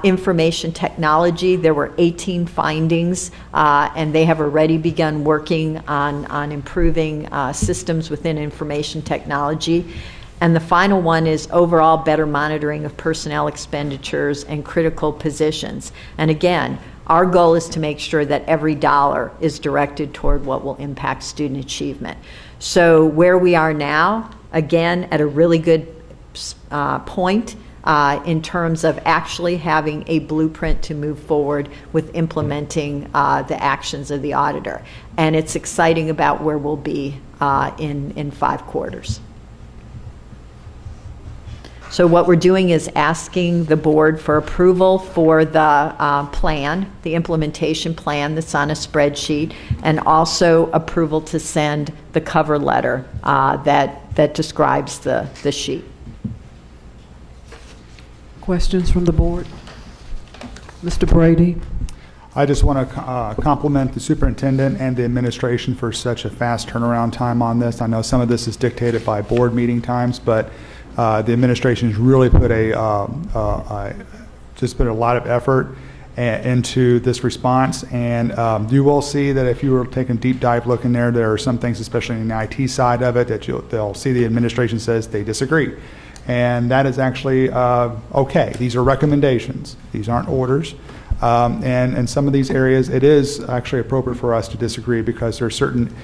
Information technology, there were 18 findings, and they have already begun working on improving systems within information technology. And the final one is overall better monitoring of personnel expenditures and critical positions. And again, our goal is to make sure that every dollar is directed toward what will impact student achievement. So where we are now, again, at a really good point, in terms of actually having a blueprint to move forward with implementing the actions of the auditor. And it's exciting about where we'll be in 5 quarters. So what we're doing is asking the board for approval for the plan, the implementation plan that's on a spreadsheet, and also approval to send the cover letter that describes the sheet. Questions from the board? Mr. Brady? I just want to compliment the superintendent and the administration for such a fast turnaround time on this. I know some of this is dictated by board meeting times, but the administration has really put just put a lot of effort into this response, and you will see that if you were taking a deep dive look in there, there are some things, especially in the IT side of it, that they'll see the administration says they disagree, and that is actually okay. These are recommendations; these aren't orders. And in some of these areas, it is actually appropriate for us to disagree because there are certain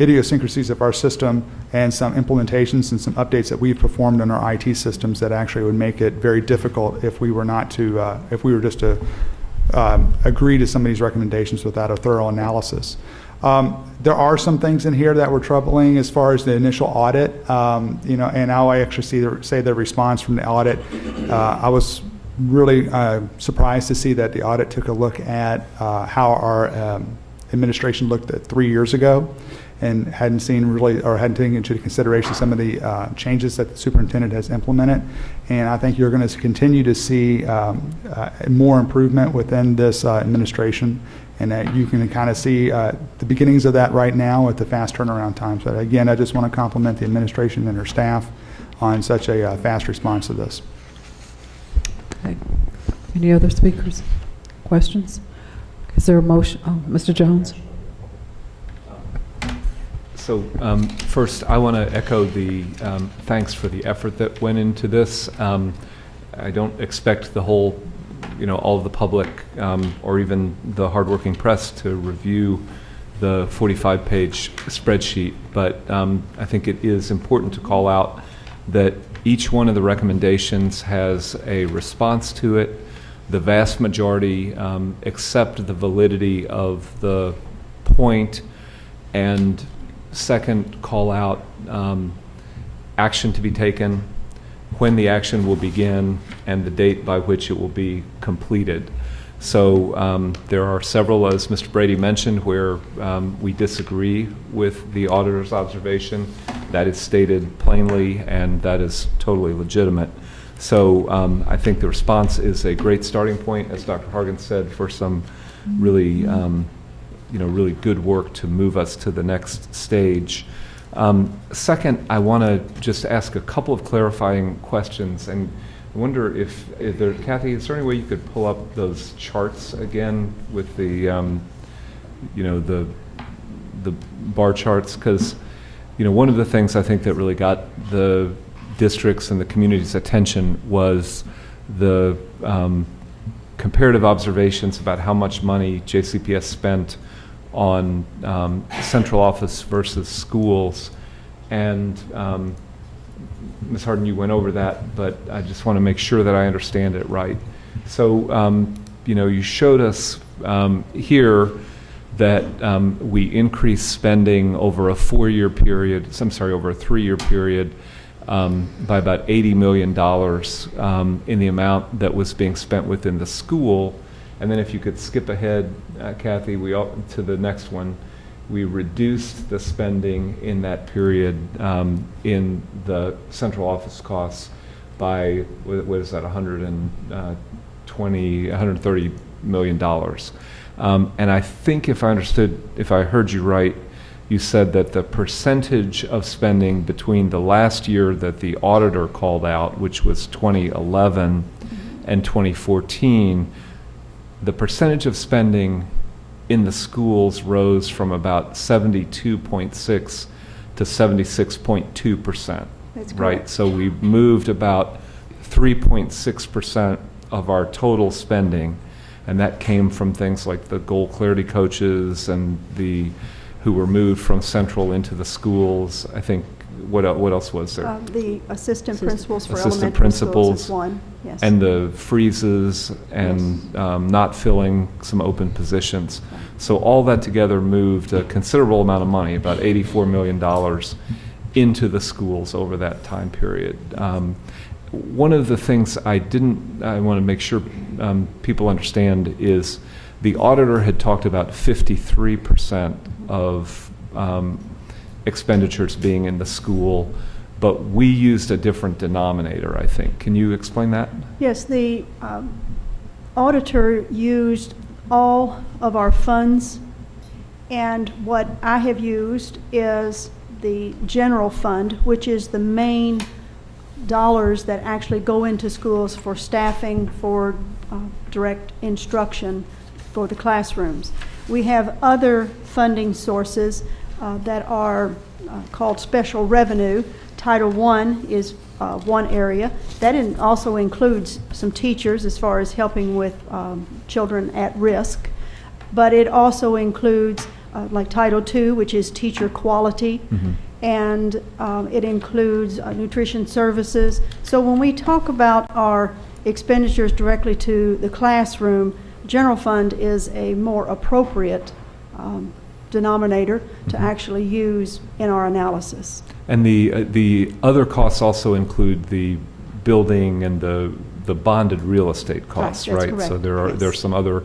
idiosyncrasies of our system and some implementations and some updates that we've performed on our IT systems that actually would make it very difficult if we were not to, if we were just to agree to some of these recommendations without a thorough analysis. There are some things in here that were troubling as far as the initial audit, and now I actually say the response from the audit. I was really surprised to see that the audit took a look at how our administration looked at 3 years ago and hadn't seen really, or hadn't taken into consideration some of the changes that the superintendent has implemented. And I think you're going to continue to see more improvement within this administration, and that you can kind of see the beginnings of that right now with the fast turnaround times. But again, I just want to compliment the administration and her staff on such a fast response to this. Okay. Any other speakers? Questions? Is there a motion? Oh, Mr. Jones. So first, I want to echo the thanks for the effort that went into this. I don't expect the whole, all of the public or even the hardworking press to review the 45-page spreadsheet, but I think it is important to call out that each one of the recommendations has a response to it. The vast majority accept the validity of the point, and second, call out action to be taken, when the action will begin, and the date by which it will be completed. So there are several, as Mr. Brady mentioned, where we disagree with the auditor's observation. That is stated plainly, and that is totally legitimate. So I think the response is a great starting point, as Dr. Hargan said, for some really, really good work to move us to the next stage. Second, I want to just ask a couple of clarifying questions, and I wonder if there, Kathy, is there any way you could pull up those charts again with the, the bar charts? Because, one of the things I think that really got the districts and the community's attention was the comparative observations about how much money JCPS spent on central office versus schools. And Ms. Harden, you went over that, but I just want to make sure that I understand it right. So, you showed us here that we increased spending over a 4-year period, over a 3-year period, by about $80 million in the amount that was being spent within the school. And then if you could skip ahead, Kathy, to the next one. We reduced the spending in that period in the central office costs by, what is that, $130 million. And I think if I heard you right, you said that the percentage of spending between the last year that the auditor called out, which was 2011, and 2014, the percentage of spending in the schools rose from about 72.6 to 76.2%. That's right? correct. So we moved about 3.6% of our total spending, and that came from things like the goal clarity coaches and who were moved from central into the schools. I think what else was there? The assistant principals for Assistant elementary schools principals is one, yes. And the freezes and not filling some open positions. So all that together moved a considerable amount of money, about $84 million, into the schools over that time period. One of the things I want to make sure people understand is the auditor had talked about 53% of expenditures being in the school, but we used a different denominator, I think. Can you explain that? Yes, the auditor used all of our funds, and what I have used is the general fund, which is the main dollars that actually go into schools for staffing, for direct instruction for the classrooms. We have other funding sources that are called special revenue. Title I is one area. That also includes some teachers as far as helping with children at risk. But it also includes like Title II, which is teacher quality. Mm-hmm. And it includes nutrition services. So when we talk about our expenditures directly to the classroom, general fund is a more appropriate denominator to actually use in our analysis. And the other costs also include the building and the bonded real estate costs, right? Correct. So there's some other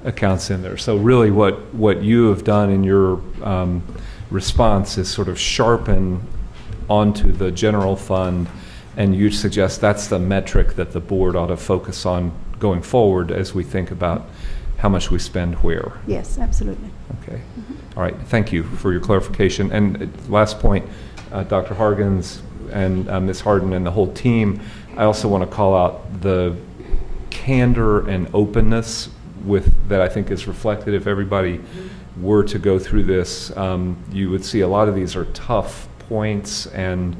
accounts in there. So really what you have done in your response is sort of sharpen onto the general fund, and you suggest that's the metric that the board ought to focus on going forward as we think about how much we spend where. Yes, absolutely. Okay. Mm-hmm. All right. Thank you for your clarification. And last point, Dr. Hargens and Ms. Harden and the whole team, I also want to call out the candor and openness that I think is reflected. If everybody were to go through this, you would see a lot of these are tough points and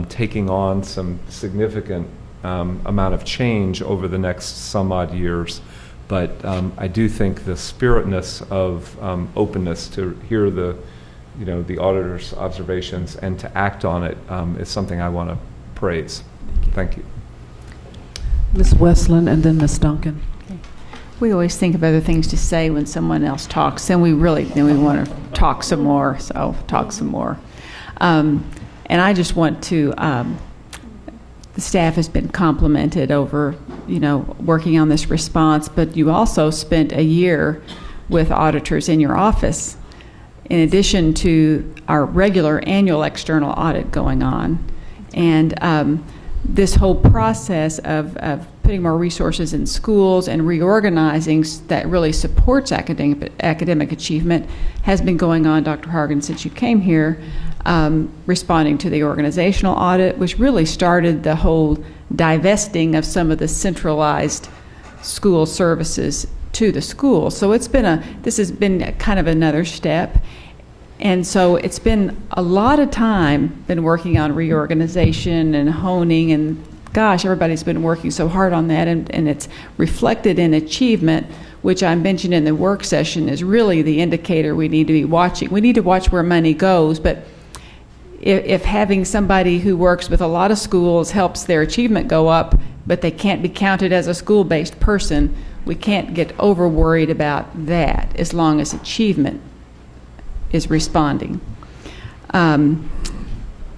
taking on some significant amount of change over the next some odd years. But I do think the spiritness of openness to hear the auditor's observations and to act on it is something I want to praise. Thank you. Ms. Westland and then Ms. Duncan. We always think of other things to say when someone else talks, and we want to talk some more, so talk some more. And I just want to, the staff has been complimented over, working on this response, but you also spent a year with auditors in your office, in addition to our regular annual external audit going on. And this whole process of putting more resources in schools and reorganizing that really supports academic achievement has been going on, Dr. Hargan, since you came here, responding to the organizational audit, which really started the whole divesting of some of the centralized school services to the school. So this has been kind of another step. And so it's been a lot of time been working on reorganization and honing, and gosh, everybody's been working so hard on that, and it's reflected in achievement, which I mentioned in the work session is really the indicator we need to be watching. We need to watch where money goes, but if having somebody who works with a lot of schools helps their achievement go up, but they can't be counted as a school-based person, we can't get over worried about that as long as achievement is responding.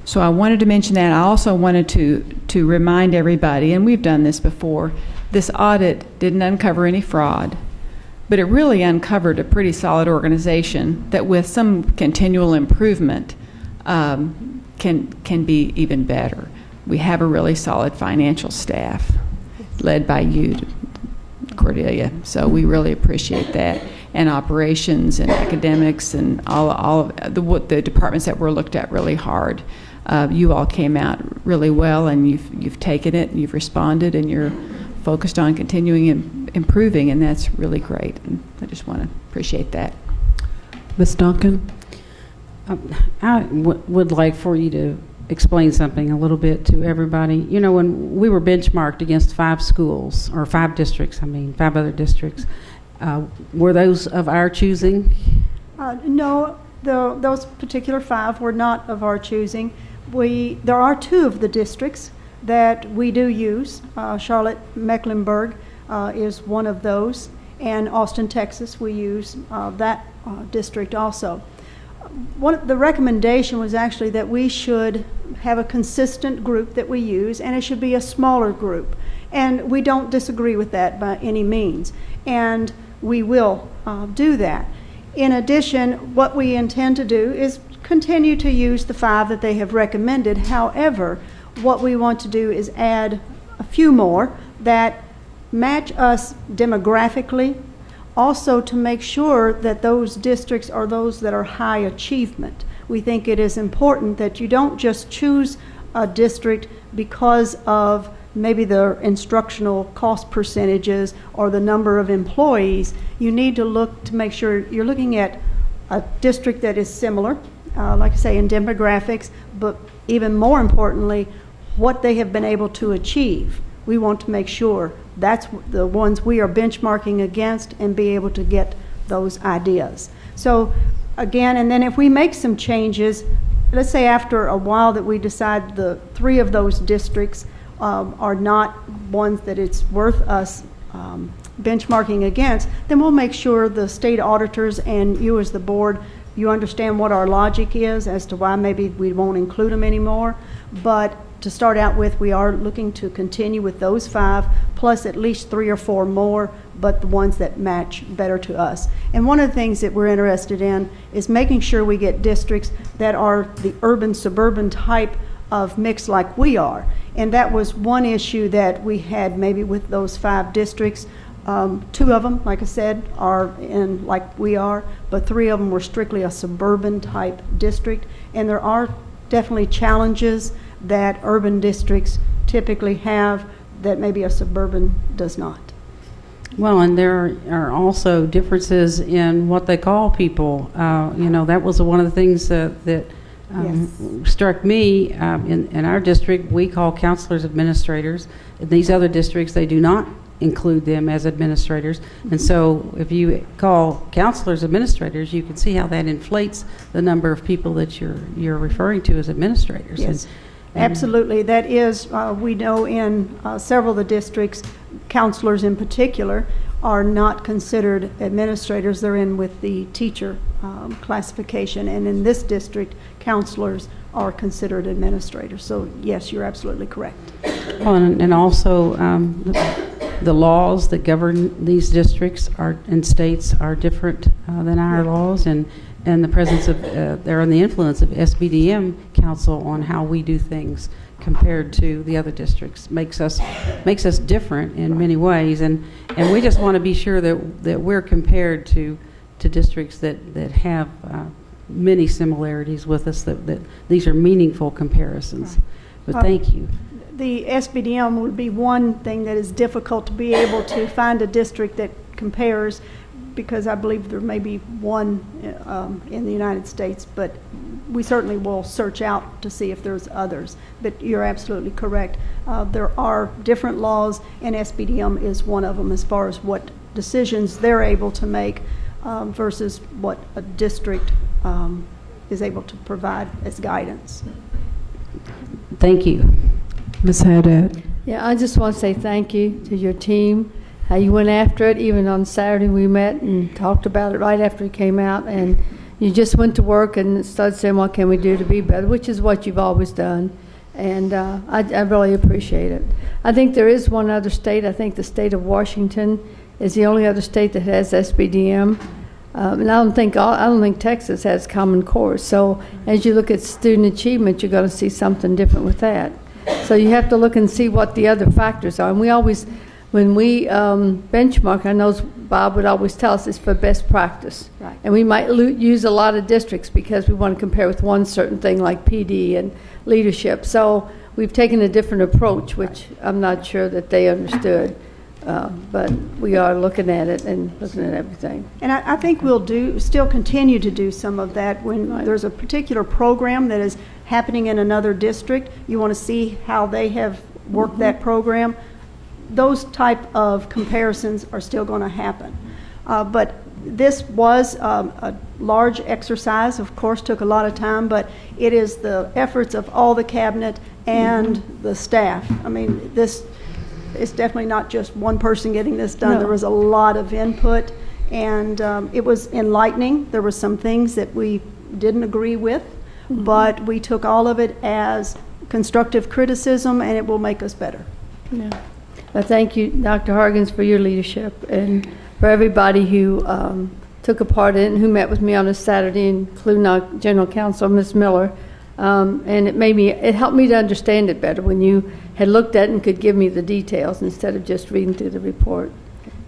So I wanted to mention that. I also wanted to remind everybody, and we've done this before, this audit didn't uncover any fraud, but it really uncovered a pretty solid organization that with some continual improvement can be even better. We have a really solid financial staff led by you, Cordelia, so we really appreciate that. And operations and academics and all of the departments that were looked at really hard. You all came out really well, and you've taken it and you've responded, and you're focused on continuing and improving, and that's really great. And I just want to appreciate that. Ms. Duncan? I would like for you to explain something a little bit to everybody. When we were benchmarked against 5 schools, or 5 districts, 5 other districts, were those of our choosing? No, those particular 5 were not of our choosing. There are two of the districts that we do use. Charlotte-Mecklenburg is one of those, and Austin, Texas, we use that district also. The recommendation was actually that we should have a consistent group that we use, and it should be a smaller group. And we don't disagree with that by any means, and we will do that. In addition, what we intend to do is continue to use the 5 that they have recommended. However, what we want to do is add a few more that match us demographically, also to make sure that those districts are those that are high achievement. We think it is important that you don't just choose a district because of maybe the instructional cost percentages or the number of employees. You need to look to make sure you're looking at a district that is similar, like I say, in demographics, but even more importantly, what they have been able to achieve. We want to make sure that's the ones we are benchmarking against and be able to get those ideas. So again, and then if we make some changes, let's say after a while that we decide the 3 of those districts are not ones that it's worth us benchmarking against, then we'll make sure the state auditors and you as the board, you understand what our logic is as to why maybe we won't include them anymore. But to start out with, we are looking to continue with those 5, plus at least 3 or 4 more, but the ones that match better to us. And one of the things that we're interested in is making sure we get districts that are the urban-suburban type of mix like we are. And that was one issue that we had maybe with those 5 districts. 2 of them, like I said, are in like we are, but 3 of them were strictly a suburban type district. And there are definitely challenges that urban districts typically have that maybe a suburban does not. Well, and there are also differences in what they call people. That was one of the things that Yes. struck me. In our district, we call counselors administrators. In these other districts, they do not include them as administrators. And so if you call counselors administrators, you can see how that inflates the number of people that you're referring to as administrators. Yes. Absolutely. That is, we know in several of the districts, counselors in particular are not considered administrators. They're in with the teacher classification. And in this district, counselors are considered administrators. So, yes, you're absolutely correct. Well, and also the laws that govern these districts and states are different than our laws, and the presence of they're on the influence of SBDM council on how we do things compared to the other districts makes us different in many ways, and we just want to be sure that we're compared to districts that have many similarities with us, that these are meaningful comparisons. But thank you. The SBDM would be one thing that is difficult to be able to find a district that compares, because I believe there may be one in the United States, but we certainly will search out to see if there's others. But you're absolutely correct. There are different laws, and SBDM is one of them as far as what decisions they're able to make versus what a district is able to provide as guidance. Thank you. Ms. Haddad. Yeah, I just want to say thank you to your team. How you went after it. Even on Saturday we met and talked about it right after it came out, and you just went to work and started saying, what can we do to be better, which is what you've always done. And I really appreciate it. I think there is one other state. I think the state of Washington is the only other state that has SBDM. And I don't think Texas has Common Core. So as you look at student achievement, you're going to see something different with that. So you have to look and see what the other factors are. And we always, when we benchmark, I know Bob would always tell us it's for best practice. Right. And we might use a lot of districts because we want to compare with one certain thing like PD and leadership. So we've taken a different approach, which I'm not sure that they understood. But we are looking at it and looking at everything. And I think we'll still continue to do some of that when there's a particular program that is happening in another district. You want to see how they have worked that program. Those type of comparisons are still going to happen. But This was a large exercise, of course, took a lot of time, but it is the efforts of all the cabinet and the staff. I mean, this is definitely not just one person getting this done. No. There was a lot of input, and it was enlightening. There were some things that we didn't agree with, but we took all of it as constructive criticism, and it will make us better. Yeah. Well, thank you, Dr. Hargens, for your leadership, and for everybody who took a part in it and who met with me on a Saturday, including our General Counsel, Ms. Miller. And it helped me to understand it better when you had looked at it and could give me the details instead of just reading through the report.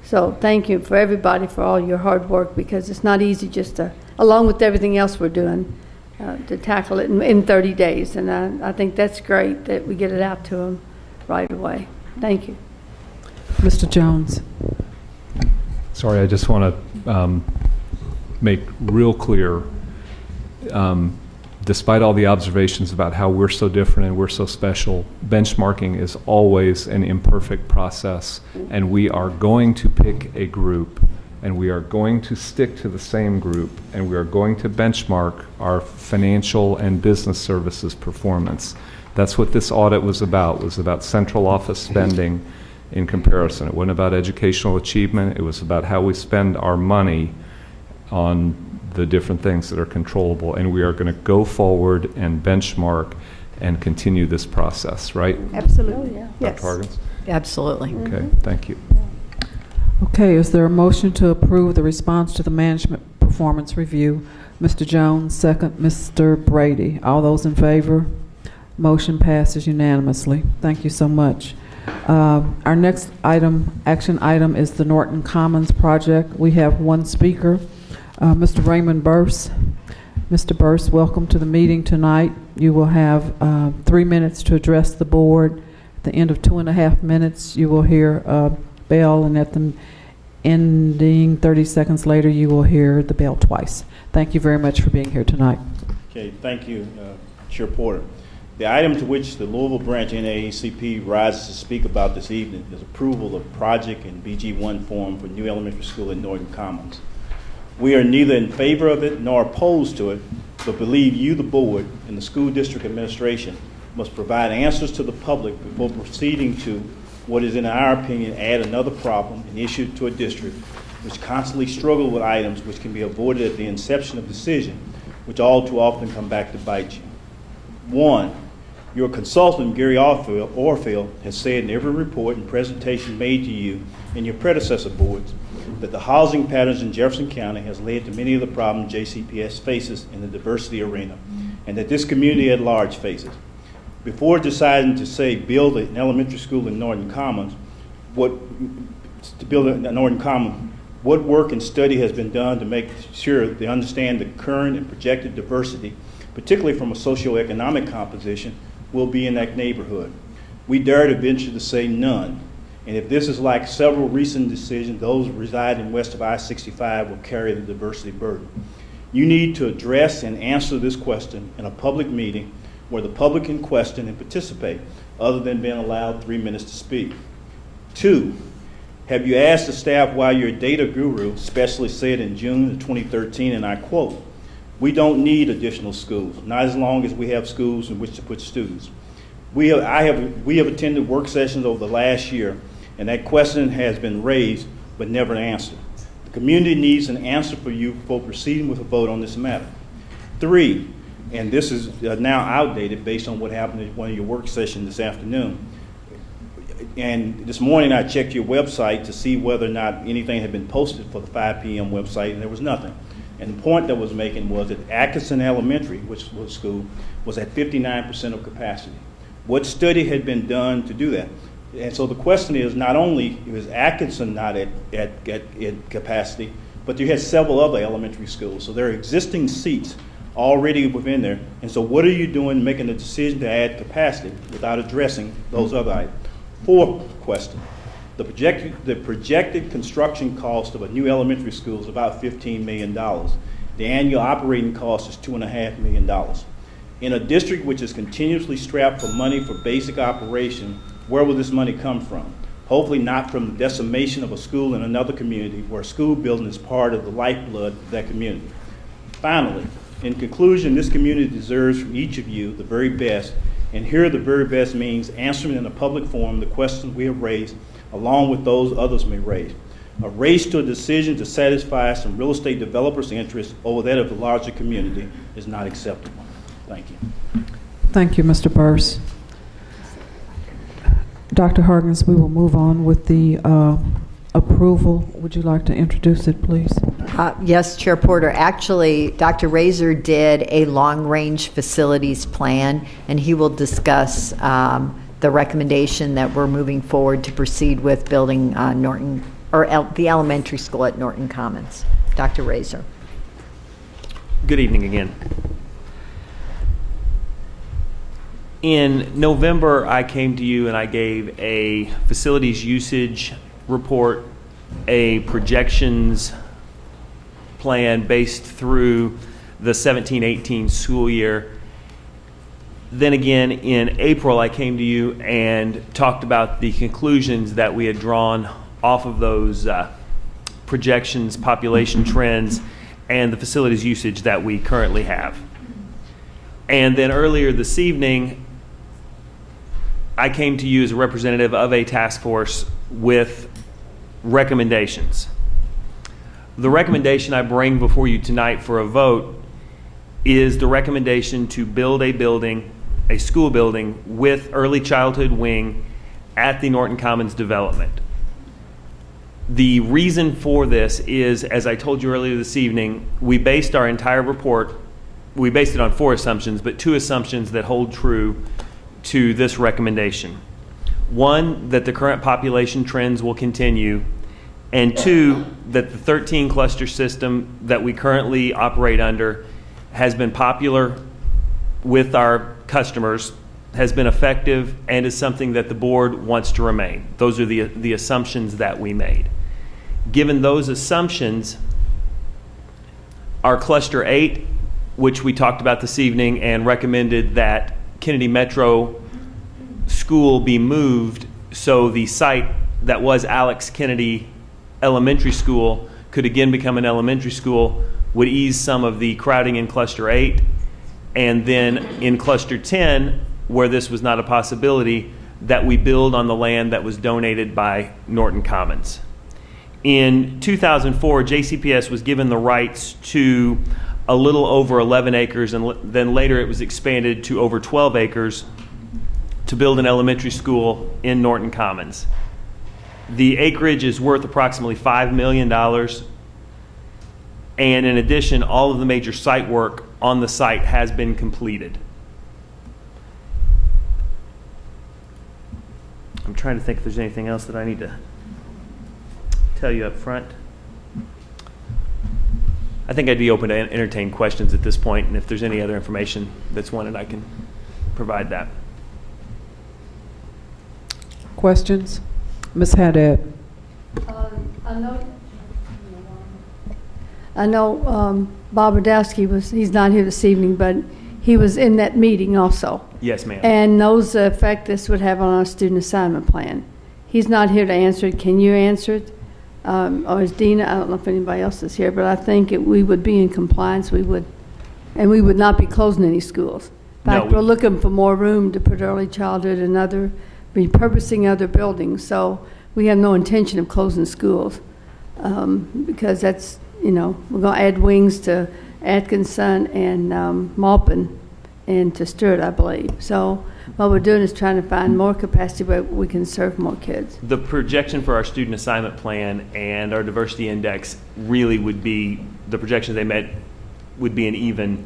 So thank you for everybody for all your hard work, because it's not easy just to, along with everything else we're doing, to tackle it in 30 days. And I think that's great that we get it out to them right away. Thank you. Mr. Jones. Sorry, I just want to make real clear, despite all the observations about how we're so different and we're so special, benchmarking is always an imperfect process, and we are going to pick a group, and we are going to stick to the same group, and we are going to benchmark our financial and business services performance. That's what this audit was about central office spending in comparison. It wasn't about educational achievement. It was about how we spend our money on the different things that are controllable. And we are going to go forward and benchmark and continue this process, right? Absolutely. Oh, yeah. Yes. Dr. Hargens? Absolutely. Okay, thank you. Okay, is there a motion to approve the response to the management performance review? Mr. Jones, second. Mr. Brady. All those in favor? Motion passes unanimously. Thank you so much. Our next action item is the Norton Commons project. We have one speaker, Mr. Raymond Burse. Mr. Burse, welcome to the meeting tonight. You will have 3 minutes to address the board. At the end of 2.5 minutes, you will hear a bell, and at the ending 30 seconds later, you will hear the bell twice. Thank you very much for being here tonight. Okay, thank you, Chair Porter. The item to which the Louisville branch NAACP rises to speak about this evening is approval of project and BG1 form for new elementary school in Norton Commons. We are neither in favor of it nor opposed to it, but believe you, the board, and the school district administration must provide answers to the public before proceeding to what is, in our opinion, add another problem and issue to a district which constantly struggle with items which can be avoided at the inception of decision, which all too often come back to bite you. One, your consultant, Gary Orfield, has said in every report and presentation made to you and your predecessor boards that the housing patterns in Jefferson County has led to many of the problems JCPS faces in the diversity arena, and that this community at large faces. Before deciding to say build an elementary school in Norton Commons, what work and study has been done to make sure they understand the current and projected diversity, particularly from a socioeconomic composition, will be in that neighborhood? We dare to venture to say none. And if this is like several recent decisions, those residing west of I-65 will carry the diversity burden. You need to address and answer this question in a public meeting where the public can question and participate, other than being allowed 3 minutes to speak. Two, have you asked the staff why your data guru specially said in June of 2013, and I quote, "We don't need additional schools, not as long as we have schools in which to put students." We have attended work sessions over the last year, and that question has been raised but never answered. The community needs an answer for you before proceeding with a vote on this matter. Three, and this is now outdated based on what happened at one of your work sessions this afternoon. And this morning I checked your website to see whether or not anything had been posted for the 5 p.m. website, and there was nothing. And the point that I was making was that Atkinson Elementary, which was school, was at 59% of capacity. What study had been done to do that? And so the question is, not only is Atkinson not at capacity, but you had several other elementary schools. So there are existing seats already within there. And so what are you doing making a decision to add capacity without addressing those other items? Fourth question. The projected construction cost of a new elementary school is about $15 million. The annual operating cost is $2.5 million. In a district which is continuously strapped for money for basic operation, where will this money come from? hopefully not from the decimation of a school in another community where a school building is part of the lifeblood of that community. Finally, in conclusion, this community deserves from each of you the very best, and here the very best means answering in a public forum the questions we have raised, along with those others may raise. A race to a decision to satisfy some real estate developers' interests over that of the larger community is not acceptable. Thank you. Thank you, Mr. Burse. Dr. Hargens, we will move on with the approval. Would you like to introduce it, please? Yes, Chair Porter. Actually, Dr. Razor did a long-range facilities plan, and he will discuss the recommendation that we're moving forward to proceed with building Norton, or the elementary school at Norton Commons. Dr. Razor. Good evening again. In November, I came to you and I gave a facilities usage report, a projections plan based through the 17-18 school year. Then again, in April, I came to you and talked about the conclusions that we had drawn off of those projections, population trends, and the facilities usage that we currently have. And then earlier this evening, I came to you as a representative of a task force with recommendations. The recommendation I bring before you tonight for a vote is the recommendation to build a building, a school building, with early childhood wing at the Norton Commons development. The reason for this is, as I told you earlier this evening, we based our entire report, we based it on 4 assumptions, but 2 assumptions that hold true to this recommendation. 1, that the current population trends will continue, and 2, that the 13 cluster system that we currently operate under has been popular with our customers, has been effective, and is something that the board wants to remain. Those are the assumptions that we made. Given those assumptions, our cluster 8, which we talked about this evening and recommended that Kennedy Metro School be moved so the site that was Alex Kennedy Elementary School could again become an elementary school, would ease some of the crowding in Cluster 8. And then in Cluster 10, where this was not a possibility, that we build on the land that was donated by Norton Commons. In 2004, JCPS was given the rights to a little over 11 acres, and then later it was expanded to over 12 acres to build an elementary school in Norton Commons. The acreage is worth approximately $5 million, and in addition, all of the major site work on the site has been completed. I'm trying to think if there's anything else that I need to tell you up front. I think I'd be open to entertain questions at this point, and if there's any other information that's wanted, I can provide that. Questions? Ms. Haddad. I know Bob Radowski he's not here this evening, but he was in that meeting also. Yes, ma'am. And knows the effect this would have on our student assignment plan. He's not here to answer it. Can you answer it? Or is Dina? I don't know if anybody else is here, but I think we would be in compliance. We would, and we would not be closing any schools. In fact, we're looking for more room to put early childhood and repurposing other buildings. So we have no intention of closing schools because that's, we're going to add wings to Atkinson and Maupin and to Stewart, I believe. So what we're doing is trying to find more capacity where we can serve more kids. The projection for our student assignment plan and our diversity index really would be, the projections they met would be an even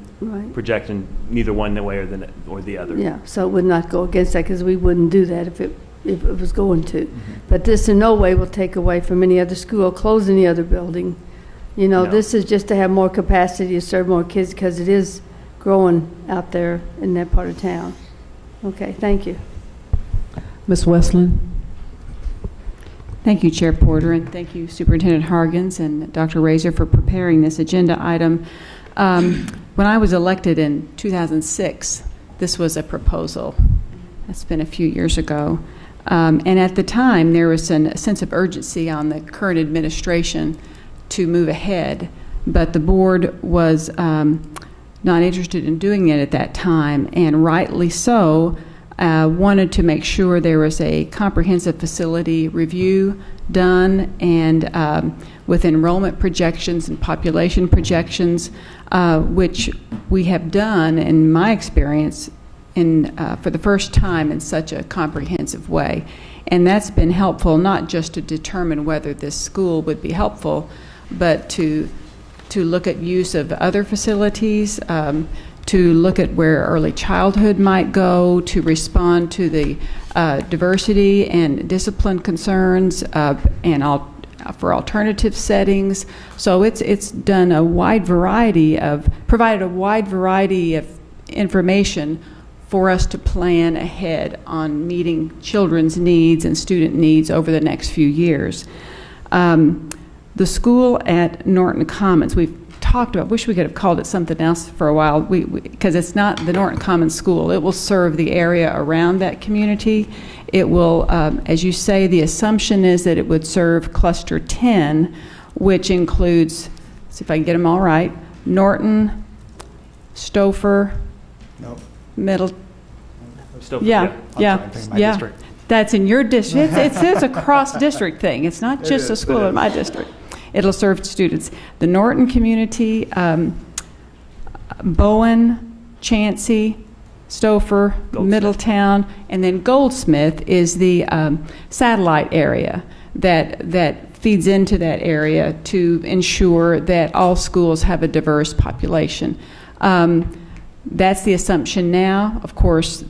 projection, neither one way or the other. Yeah, so it would not go against that because we wouldn't do that if it was going to. But this in no way will take away from any other school, close any other building. No. This is just to have more capacity to serve more kids because it is growing out there in that part of town. Okay, thank you. Ms. Westland. Thank you, Chair Porter, and thank you, Superintendent Hargens and Dr. Razor, for preparing this agenda item. When I was elected in 2006, this was a proposal. That's been a few years ago. And at the time, there was a sense of urgency on the current administration to move ahead, but the board was not interested in doing it at that time, and rightly so, wanted to make sure there was a comprehensive facility review done, and with enrollment projections and population projections, which we have done, in my experience, for the first time in such a comprehensive way. And that's been helpful, not just to determine whether this school would be helpful, but to look at use of other facilities, to look at where early childhood might go, to respond to the diversity and discipline concerns, and for alternative settings. So it's done a wide variety of, provided a wide variety of information for us to plan ahead on meeting children's needs and student needs over the next few years. The school at Norton Commons, we've talked about, wish we could have called it something else for a while, because it's not the Norton Commons School. It will serve the area around that community. It will, as you say, the assumption is that it would serve Cluster 10, which includes, see if I can get them all right, Norton, Stouffer, Nope. Middle. Stouffer, Yeah. That's in your district. It's a cross-district thing. It's not just a school in my district. It'll serve students. The Norton community, Bowen, Chansey, Stouffer, Middletown, and then Goldsmith is the satellite area that feeds into that area to ensure that all schools have a diverse population. That's the assumption now. Of course,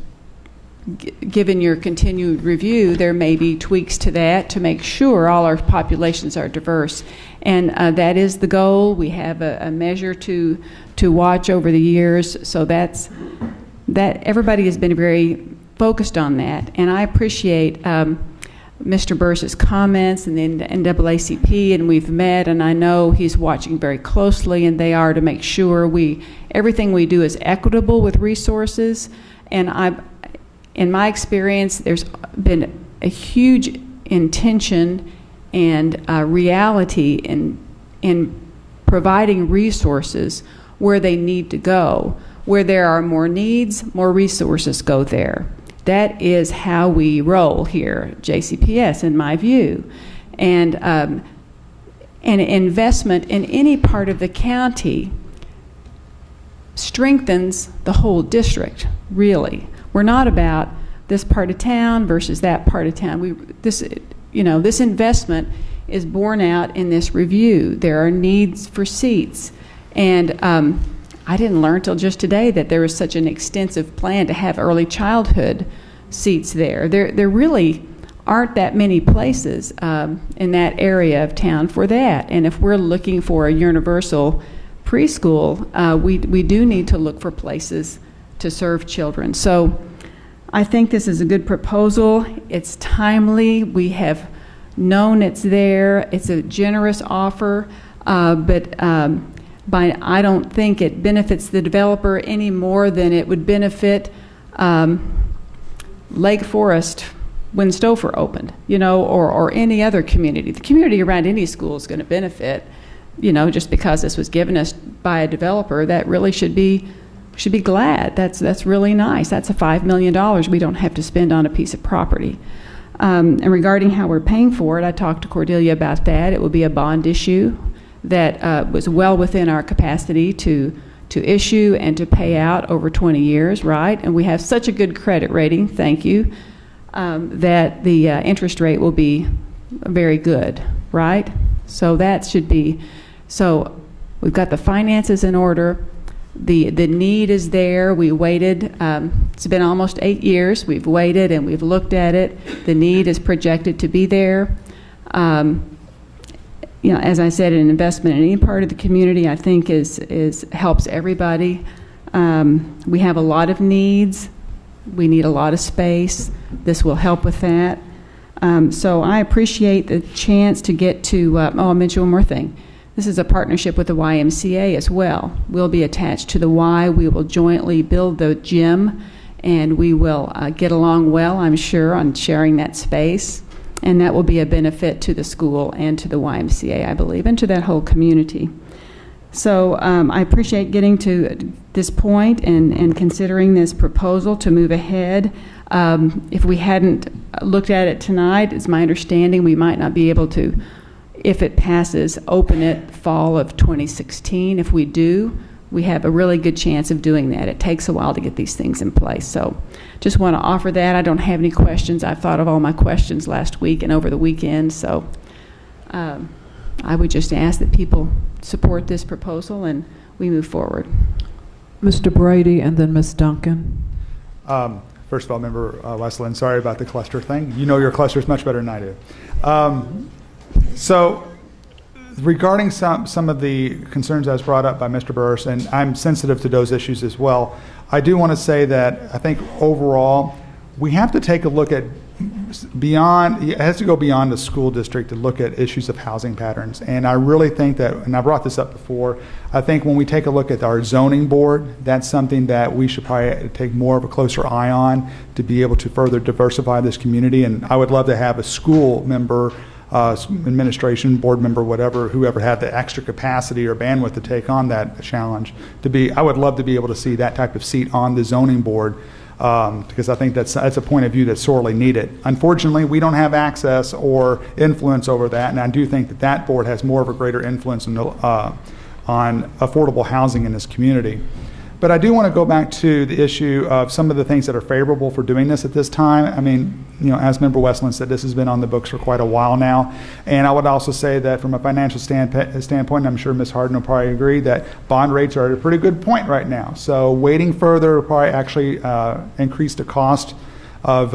given your continued review, there may be tweaks to that to make sure all our populations are diverse. And that is the goal. We have a measure to watch over the years. So that everybody has been very focused on that. And I appreciate Mr. Burse's comments and the NAACP, and we've met, and I know he's watching very closely, and they are, to make sure everything we do is equitable with resources. And in my experience, there's been a huge intention and reality in providing resources where they need to go. Where there are more needs, more resources go there. That is how we roll here at JCPS, in my view. And an investment in any part of the county strengthens the whole district, really. We're not about this part of town versus that part of town. This investment is borne out in this review. There are needs for seats, and I didn't learn till just today that there was such an extensive plan to have early childhood seats there. There really aren't that many places in that area of town for that. And if we're looking for a universal preschool, we do need to look for places to serve children. So I think this is a good proposal. It's timely. We have known it's there. It's a generous offer, but I don't think it benefits the developer any more than it would benefit Lake Forest when Stouffer opened, or any other community. The community around any school is going to benefit, just because this was given us by a developer. That really should be glad. That's really nice. That's a $5 million we don't have to spend on a piece of property. And regarding how we're paying for it, I talked to Cordelia about that. It will be a bond issue that was well within our capacity to issue and to pay out over 20 years, right? And we have such a good credit rating, thank you, that the interest rate will be very good, right? So that should be, so we've got the finances in order. The need is there. We waited. It's been almost 8 years. We've waited and we've looked at it. The need is projected to be there. As I said, an investment in any part of the community, I think, helps everybody. We have a lot of needs. We need a lot of space. This will help with that. So I appreciate the chance to get to. I'll mention one more thing. This is a partnership with the YMCA as well. We'll be attached to the Y. We will jointly build the gym and we will get along well, I'm sure, on sharing that space. And that will be a benefit to the school and to the YMCA, I believe, and to that whole community. So I appreciate getting to this point and considering this proposal to move ahead. If we hadn't looked at it tonight, it's my understanding we might not be able to, if it passes, open it fall of 2016. If we do, we have a really good chance of doing that. It takes a while to get these things in place. So just want to offer that. I don't have any questions. I've thought of all my questions last week and over the weekend. So I would just ask that people support this proposal and we move forward. Mr. Brady and then Ms. Duncan. First of all, Member Westland, sorry about the cluster thing. You know your clusters much better than I do. So regarding some of the concerns that was brought up by Mr. Burris, and I'm sensitive to those issues as well, I do want to say that I think overall we have to take a look at beyond, it has to go beyond the school district to look at issues of housing patterns. And I really think that, and I brought this up before, I think when we take a look at our zoning board, that's something that we should probably take more of a closer eye on to be able to further diversify this community. And I would love to have a school member, administration, board member, whatever, whoever had the extra capacity or bandwidth to take on that challenge, I would love to be able to see that type of seat on the zoning board. Because I think that's a point of view that's sorely needed. Unfortunately, we don't have access or influence over that, and I do think that that board has more of a greater influence on affordable housing in this community. But I do want to go back to the issue of some of the things that are favorable for doing this at this time. I mean, as Member Westland said, this has been on the books for quite a while now. And I would also say that from a financial standpoint, I'm sure Ms. Harden will probably agree that bond rates are at a pretty good point right now. So waiting further will probably actually increase the cost of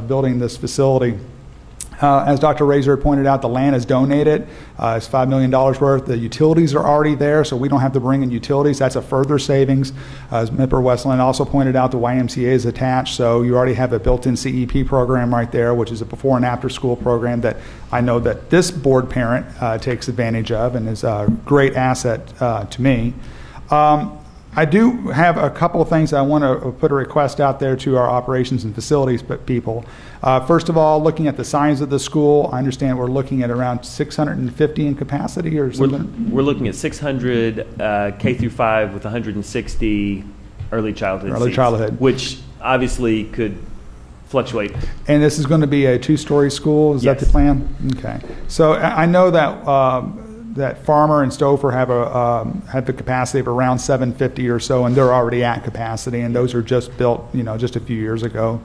building this facility. As Dr. Razor pointed out, the land is donated. It's $5 million worth. The utilities are already there, so we don't have to bring in utilities. That's a further savings. As Member Westland also pointed out, the YMCA is attached, so you already have a built-in CEP program right there, which is a before and after school program that I know that this board parent takes advantage of and is a great asset to me. I do have a couple of things I want to put a request out there to our operations and facilities people. First of all, looking at the size of the school, I understand we're looking at around 650 in capacity or something? We're looking at 600 K through 5 with 160 early childhood seats, which obviously could fluctuate. And this is going to be a 2-story school? Is that the plan? Okay. So I know that that Farmer and Stouffer have the capacity of around 750 or so, and they're already at capacity, and those are just built, just a few years ago.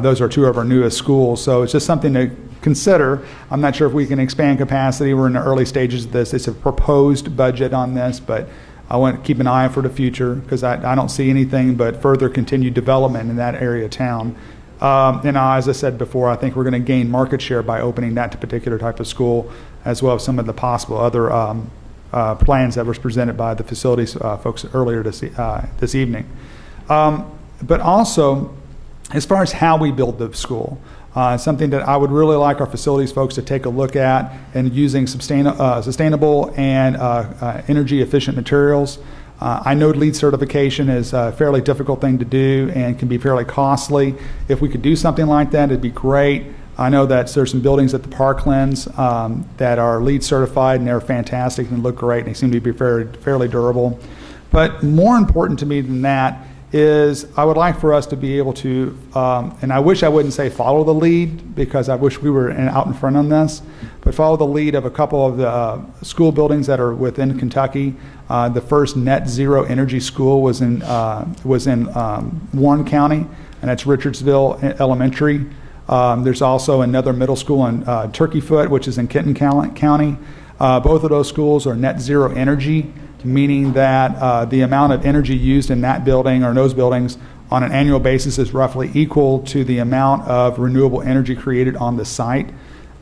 Those are 2 of our newest schools, so it's just something to consider. I'm not sure if we can expand capacity. We're in the early stages of this. It's a proposed budget on this, but I want to keep an eye for the future because I don't see anything but further continued development in that area of town. And as I said before, I think we're going to gain market share by opening that particular type of school, as well as some of the possible other plans that was presented by the facilities folks earlier this evening. But also, as far as how we build the school, something that I would really like our facilities folks to take a look at and using sustainable and energy efficient materials. I know LEED certification is a fairly difficult thing to do and can be fairly costly. If we could do something like that, it'd be great. I know that there's some buildings at the Parklands that are LEED certified and they're fantastic and look great and they seem to be fairly durable. But more important to me than that is I would like for us to be able to, and I wish I wouldn't say follow the lead because I wish we were out in front on this, but follow the lead of a couple of the school buildings that are within Kentucky. The first net zero energy school was in Warren County, and that's Richardsville Elementary. There's also another middle school in Turkeyfoot, which is in Kenton County. Both of those schools are net zero energy, meaning that the amount of energy used in that building or in those buildings on an annual basis is roughly equal to the amount of renewable energy created on the site.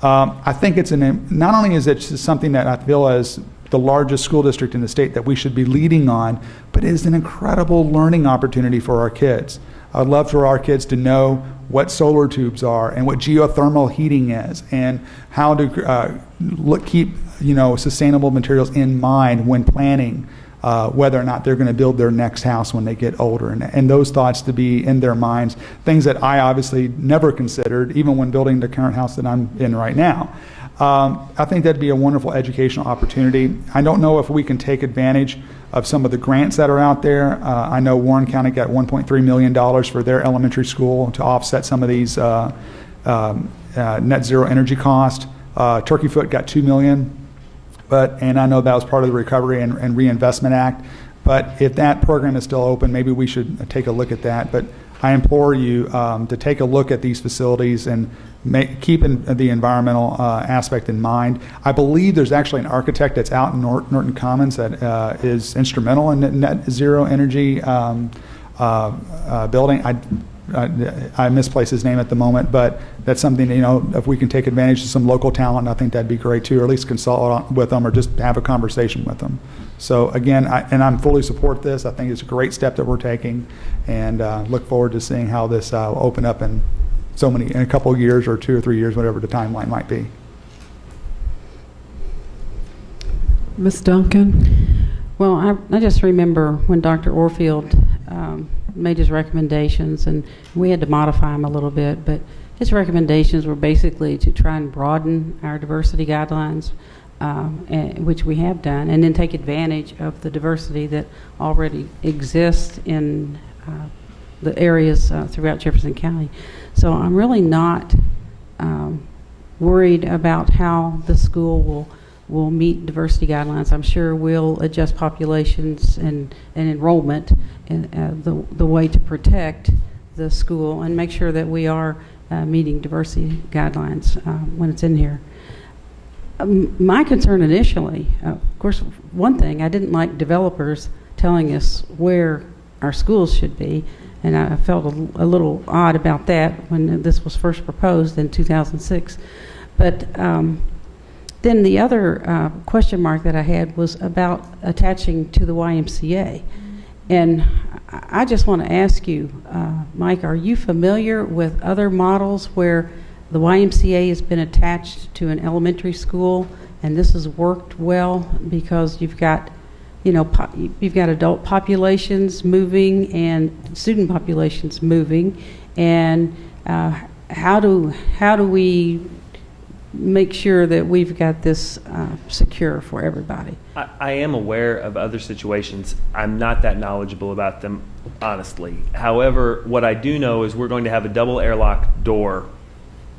I think not only is it something that I feel as the largest school district in the state that we should be leading on, but it is an incredible learning opportunity for our kids. I'd love for our kids to know what solar tubes are and what geothermal heating is and how to keep sustainable materials in mind when planning whether or not they're going to build their next house when they get older, and those thoughts to be in their minds, things that I obviously never considered, even when building the current house that I'm in right now. I think that'd be a wonderful educational opportunity. I don't know if we can take advantage of some of the grants that are out there. I know Warren County got $1.3 million for their elementary school to offset some of these net zero energy costs. Turkey Foot got $2 million. And I know that was part of the Recovery and Reinvestment Act. But if that program is still open, maybe we should take a look at that. But I implore you to take a look at these facilities and keep the environmental aspect in mind. I believe there's actually an architect that's out in Norton Commons that is instrumental in net zero energy building. I misplace his name at the moment, but that's something, if we can take advantage of some local talent, I think that'd be great too, or at least consult with them or just have a conversation with them. So again, I'm fully support this. I think it's a great step that we're taking, and look forward to seeing how this will open up in a couple of years or 2 or 3 years, whatever the timeline might be. Ms. Duncan? Well, I just remember when Dr. Orfield made his recommendations, and we had to modify them a little bit, but his recommendations were basically to try and broaden our diversity guidelines, which we have done, and then take advantage of the diversity that already exists in the areas throughout Jefferson County. So I'm really not worried about how the school will meet diversity guidelines. I'm sure we'll adjust populations and enrollment in the way to protect the school and make sure that we are meeting diversity guidelines when it's in here. My concern initially, of course, one thing, I didn't like developers telling us where our schools should be, and I felt a little odd about that when this was first proposed in 2006. But then the other question mark that I had was about attaching to the YMCA. And I just want to ask you, Mike, are you familiar with other models where the YMCA has been attached to an elementary school and this has worked well because you've got, you've got adult populations moving and student populations moving, and how do we make sure that we've got this secure for everybody? I am aware of other situations. I'm not that knowledgeable about them, honestly. However, what I do know is we're going to have a double airlock door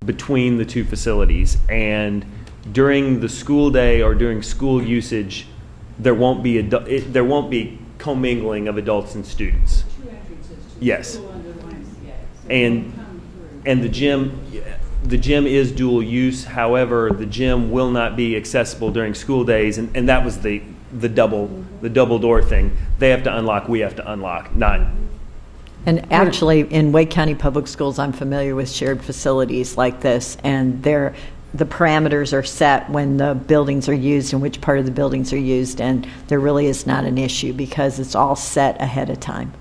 between the two facilities, and during the school day or during school usage, there won't be commingling of adults and students. Two entrances to yes. The school under the YMCA. So and the gym is dual use. However, the gym will not be accessible during school days, and that was the double door thing. They have to unlock, we have to unlock, not. And actually, in Wake County Public Schools, I'm familiar with shared facilities like this, and the parameters are set when the buildings are used and which part of the buildings are used, and there really is not an issue because it's all set ahead of time.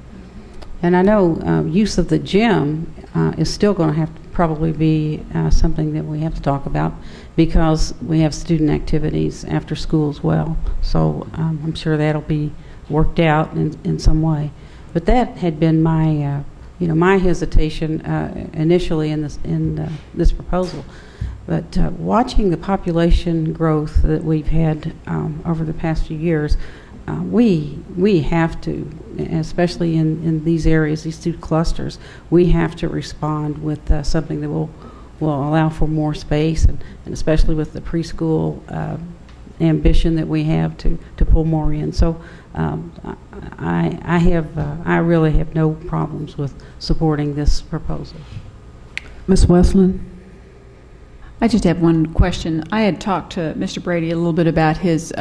And I know use of the gym is still going to have to probably be something that we have to talk about because we have student activities after school as well. So I'm sure that'll be worked out in some way. But that had been my, my hesitation initially in this proposal. But watching the population growth that we've had over the past few years, we have to, especially in these areas, these two clusters, we have to respond with something that will allow for more space, and especially with the preschool ambition that we have to pull more in. So I really have no problems with supporting this proposal. Ms. Westland? I just have one question. I had talked to Mr. Brady a little bit about his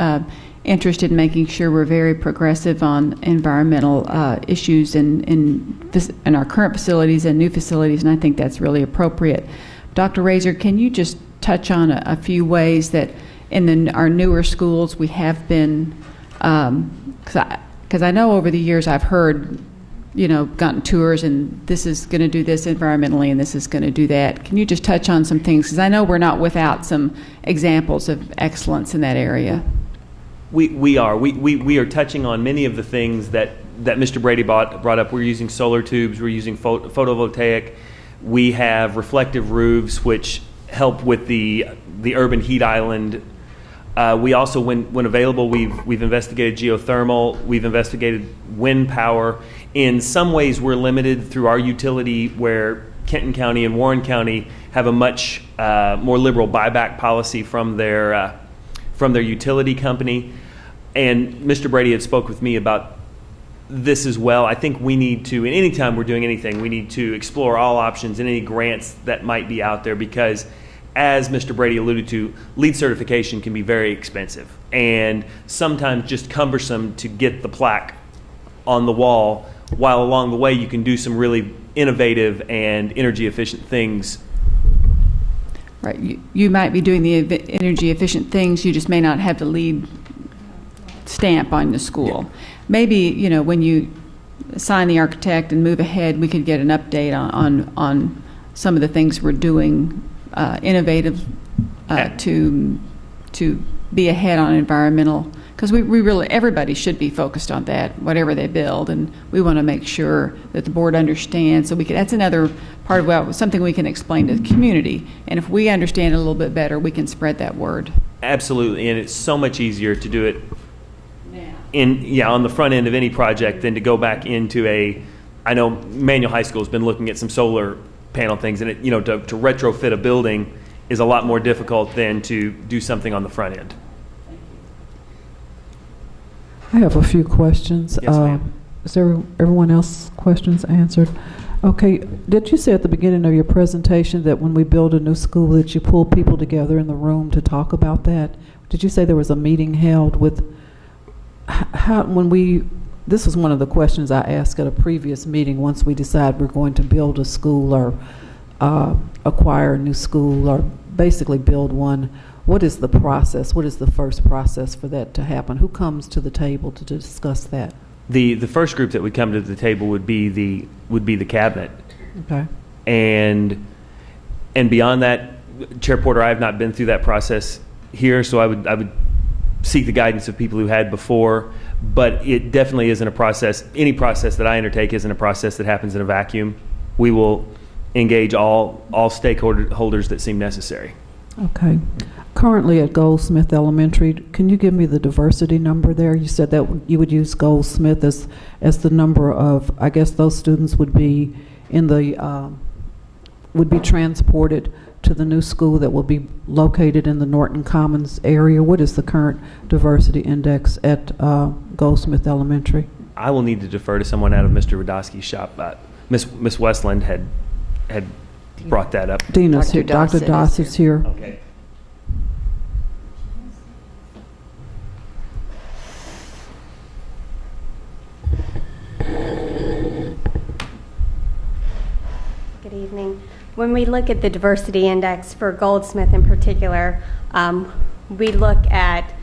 interest in making sure we're very progressive on environmental issues in our current facilities and new facilities, and I think that's really appropriate. Dr. Razor, can you just touch on a few ways that in our newer schools we have been, because I know over the years I've heard, gotten tours and this is going to do this environmentally and this is going to do that. Can you just touch on some things? Because I know we're not without some examples of excellence in that area. We are. We are touching on many of the things that Mr. Brady brought up. We're using solar tubes. We're using photovoltaic. We have reflective roofs, which help with the urban heat island. We also, when available, we've investigated geothermal. We've investigated wind power. In some ways, we're limited through our utility, where Kenton County and Warren County have a much more liberal buyback policy from their utility company. And Mr. Brady had spoke with me about this as well. I think we need to, and anytime we're doing anything, we need to explore all options and any grants that might be out there, because as Mr. Brady alluded to, LEED certification can be very expensive and sometimes just cumbersome to get the plaque on the wall, while along the way you can do some really innovative and energy efficient things. Right. You might be doing the energy efficient things, you just may not have the LEED stamp on the school. Yeah. Maybe, when you assign the architect and move ahead, we could get an update on some of the things we're doing innovative to be ahead on environmental, because we really, everybody should be focused on that, whatever they build, and we want to make sure that the board understands. So that's another part of something we can explain to the community, and if we understand it a little bit better, we can spread that word. Absolutely, and it's so much easier to do it on the front end of any project than to go back into I know Manual High School has been looking at some solar panel things, and to retrofit a building is a lot more difficult than to do something on the front end. I have a few questions. Yes, ma'am. Is there everyone else's questions answered? Okay. Did you say at the beginning of your presentation that when we build a new school that you pull people together in the room to talk about that? Did you say there was a meeting held with this was one of the questions I asked at a previous meeting. Once we decide we're going to build a school or acquire a new school or basically build one, what is the process? What is the first process for that to happen? Who comes to the table to discuss that? The first group that would come to the table would be the cabinet. Okay. And beyond that, Chair Porter, I have not been through that process here, so I would seek the guidance of people who had before. But it definitely isn't a process. Any process that I undertake isn't a process that happens in a vacuum. We will engage all stakeholders that seem necessary. Okay. Currently at Goldsmith Elementary, can you give me the diversity number there? You said that you would use Goldsmith as the number of, I guess those students would be would be transported to the new school that will be located in the Norton Commons area. What is the current diversity index at Goldsmith Elementary? I will need to defer to someone out of Mr. Radosky's shop. Miss Westland had brought that up. Dina's here. Dr. Doss is here. Okay. Good evening. When we look at the diversity index for Goldsmith in particular, we look at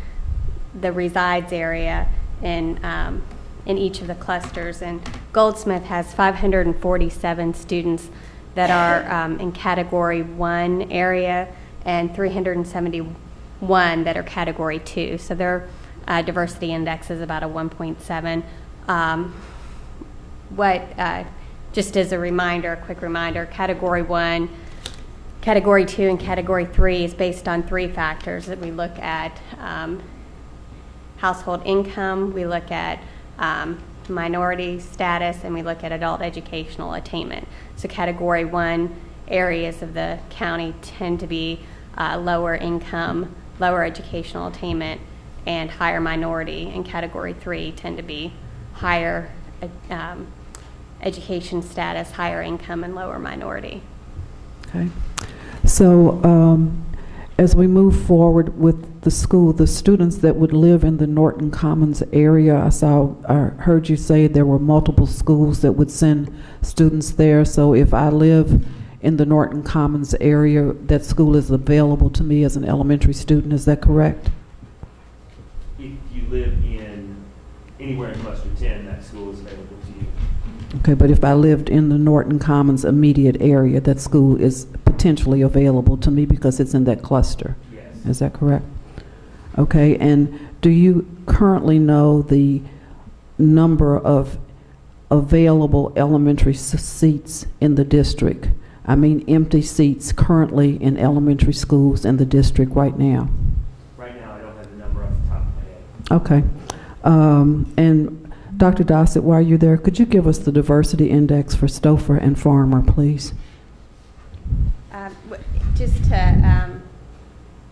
the resides area in each of the clusters. And Goldsmith has 547 students that are in Category 1 area and 371 that are Category 2. So their diversity index is about a 1.7. Just as a reminder, a quick reminder, Category 1, Category 2, and Category 3 is based on 3 factors that we look at. Household income, we look at minority status, and we look at adult educational attainment. So Category 1 areas of the county tend to be lower income, lower educational attainment, and higher minority, and Category 3 tend to be higher education status, higher income, and lower minority. Okay. So as we move forward with the school, the students that would live in the Norton Commons area, I heard you say there were multiple schools that would send students there. So if I live in the Norton Commons area, that school is available to me as an elementary student, is that correct? If you live in anywhere in Cluster 10, that school is available to you. Okay, but if I lived in the Norton Commons immediate area, that school is potentially available to me because it's in that cluster. Yes. Is that correct? Okay, and do you currently know the number of available elementary seats in the district? I mean, empty seats currently in elementary schools in the district right now. Right now, I don't have the number off the top of my head. Okay. And Dr. Dossett, while you're there, could you give us the diversity index for Stouffer and Farmer, please? Just to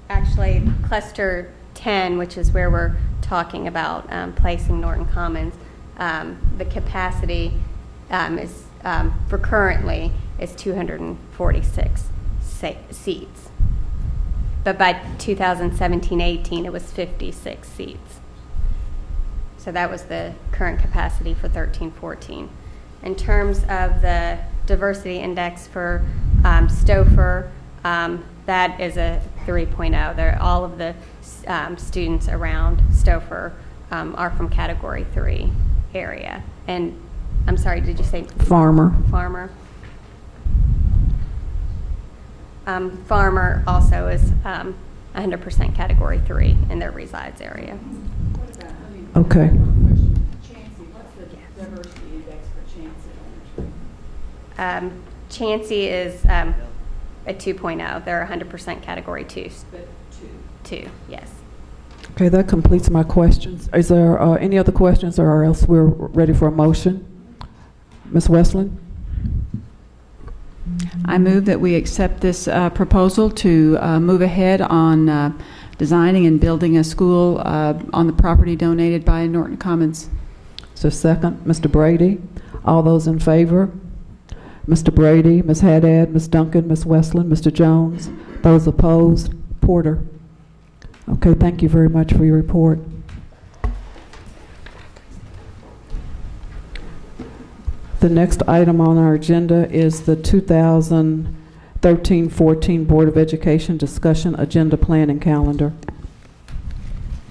actually cluster 10, which is where we're talking about placing Norton Commons, the capacity is for currently is 246 seats. But by 2017-18, it was 56 seats. So that was the current capacity for 13-14. In terms of the diversity index for Stouffer, that is a 3.0. All of the students around Stouffer are from Category 3 area. And I'm sorry, did you say Farmer? Farmer. Farmer also is 100% Category 3 in their resides area. Okay. Chansey, what's the diversity index for Chansey? Chansey is a 2.0. They're 100% Category 2. But 2, yes. Okay, that completes my questions. Is there any other questions, or else we're ready for a motion? Ms. Westland? I move that we accept this proposal to move ahead on designing and building a school on the property donated by Norton Commons. So second, Mr. Brady. All those in favor? Mr. Brady, Ms. Haddad, Ms. Duncan, Ms. Westland, Mr. Jones. Those opposed? Porter. Okay, thank you very much for your report. The next item on our agenda is the 2013-14 Board of Education discussion agenda plan and calendar.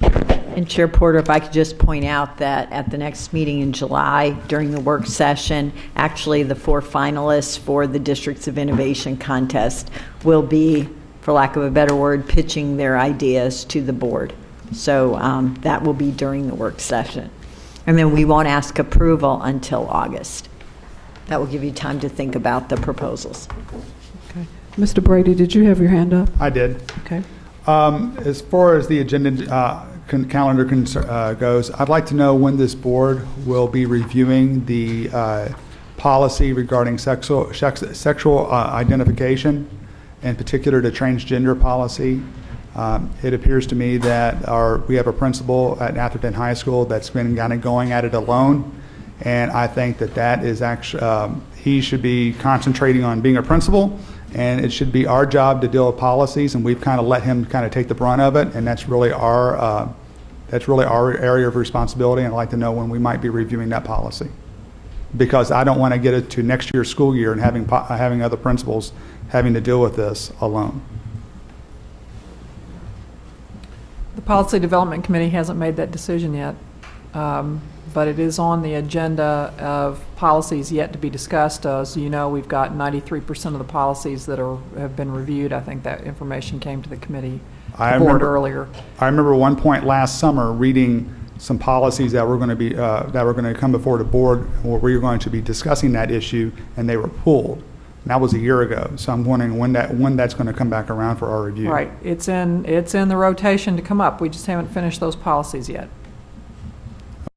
And Chair Porter, if I could just point out that at the next meeting in July, during the work session, actually the 4 finalists for the Districts of Innovation contest will be, for lack of a better word, pitching their ideas to the board. So that will be during the work session. And then we won't ask approval until August. That will give you time to think about the proposals. Okay. Mr. Brady, did you have your hand up? I did. Okay. As far as the agenda calendar goes, I'd like to know when this board will be reviewing the policy regarding sexual identification, in particular the transgender policy. It appears to me that we have a principal at Atherton High School that's been kind of going at it alone, and I think that is actually he should be concentrating on being a principal, and it should be our job to deal with policies, and we've kind of let him kind of take the brunt of it, and that's really our area of responsibility, and I'd like to know when we might be reviewing that policy, because I don't want to get it to next year's school year and having other principals having to deal with this alone. The Policy Development Committee hasn't made that decision yet, but it is on the agenda of policies yet to be discussed. As you know, we've got 93% of the policies that have been reviewed. I think that information came to the committee board earlier. I remember one point last summer reading some policies that were going to be that were going to come before the board where we were going to be discussing that issue, and they were pulled. And that was a year ago. So I'm wondering when that's going to come back around for our review. Right. It's in the rotation to come up. We just haven't finished those policies yet.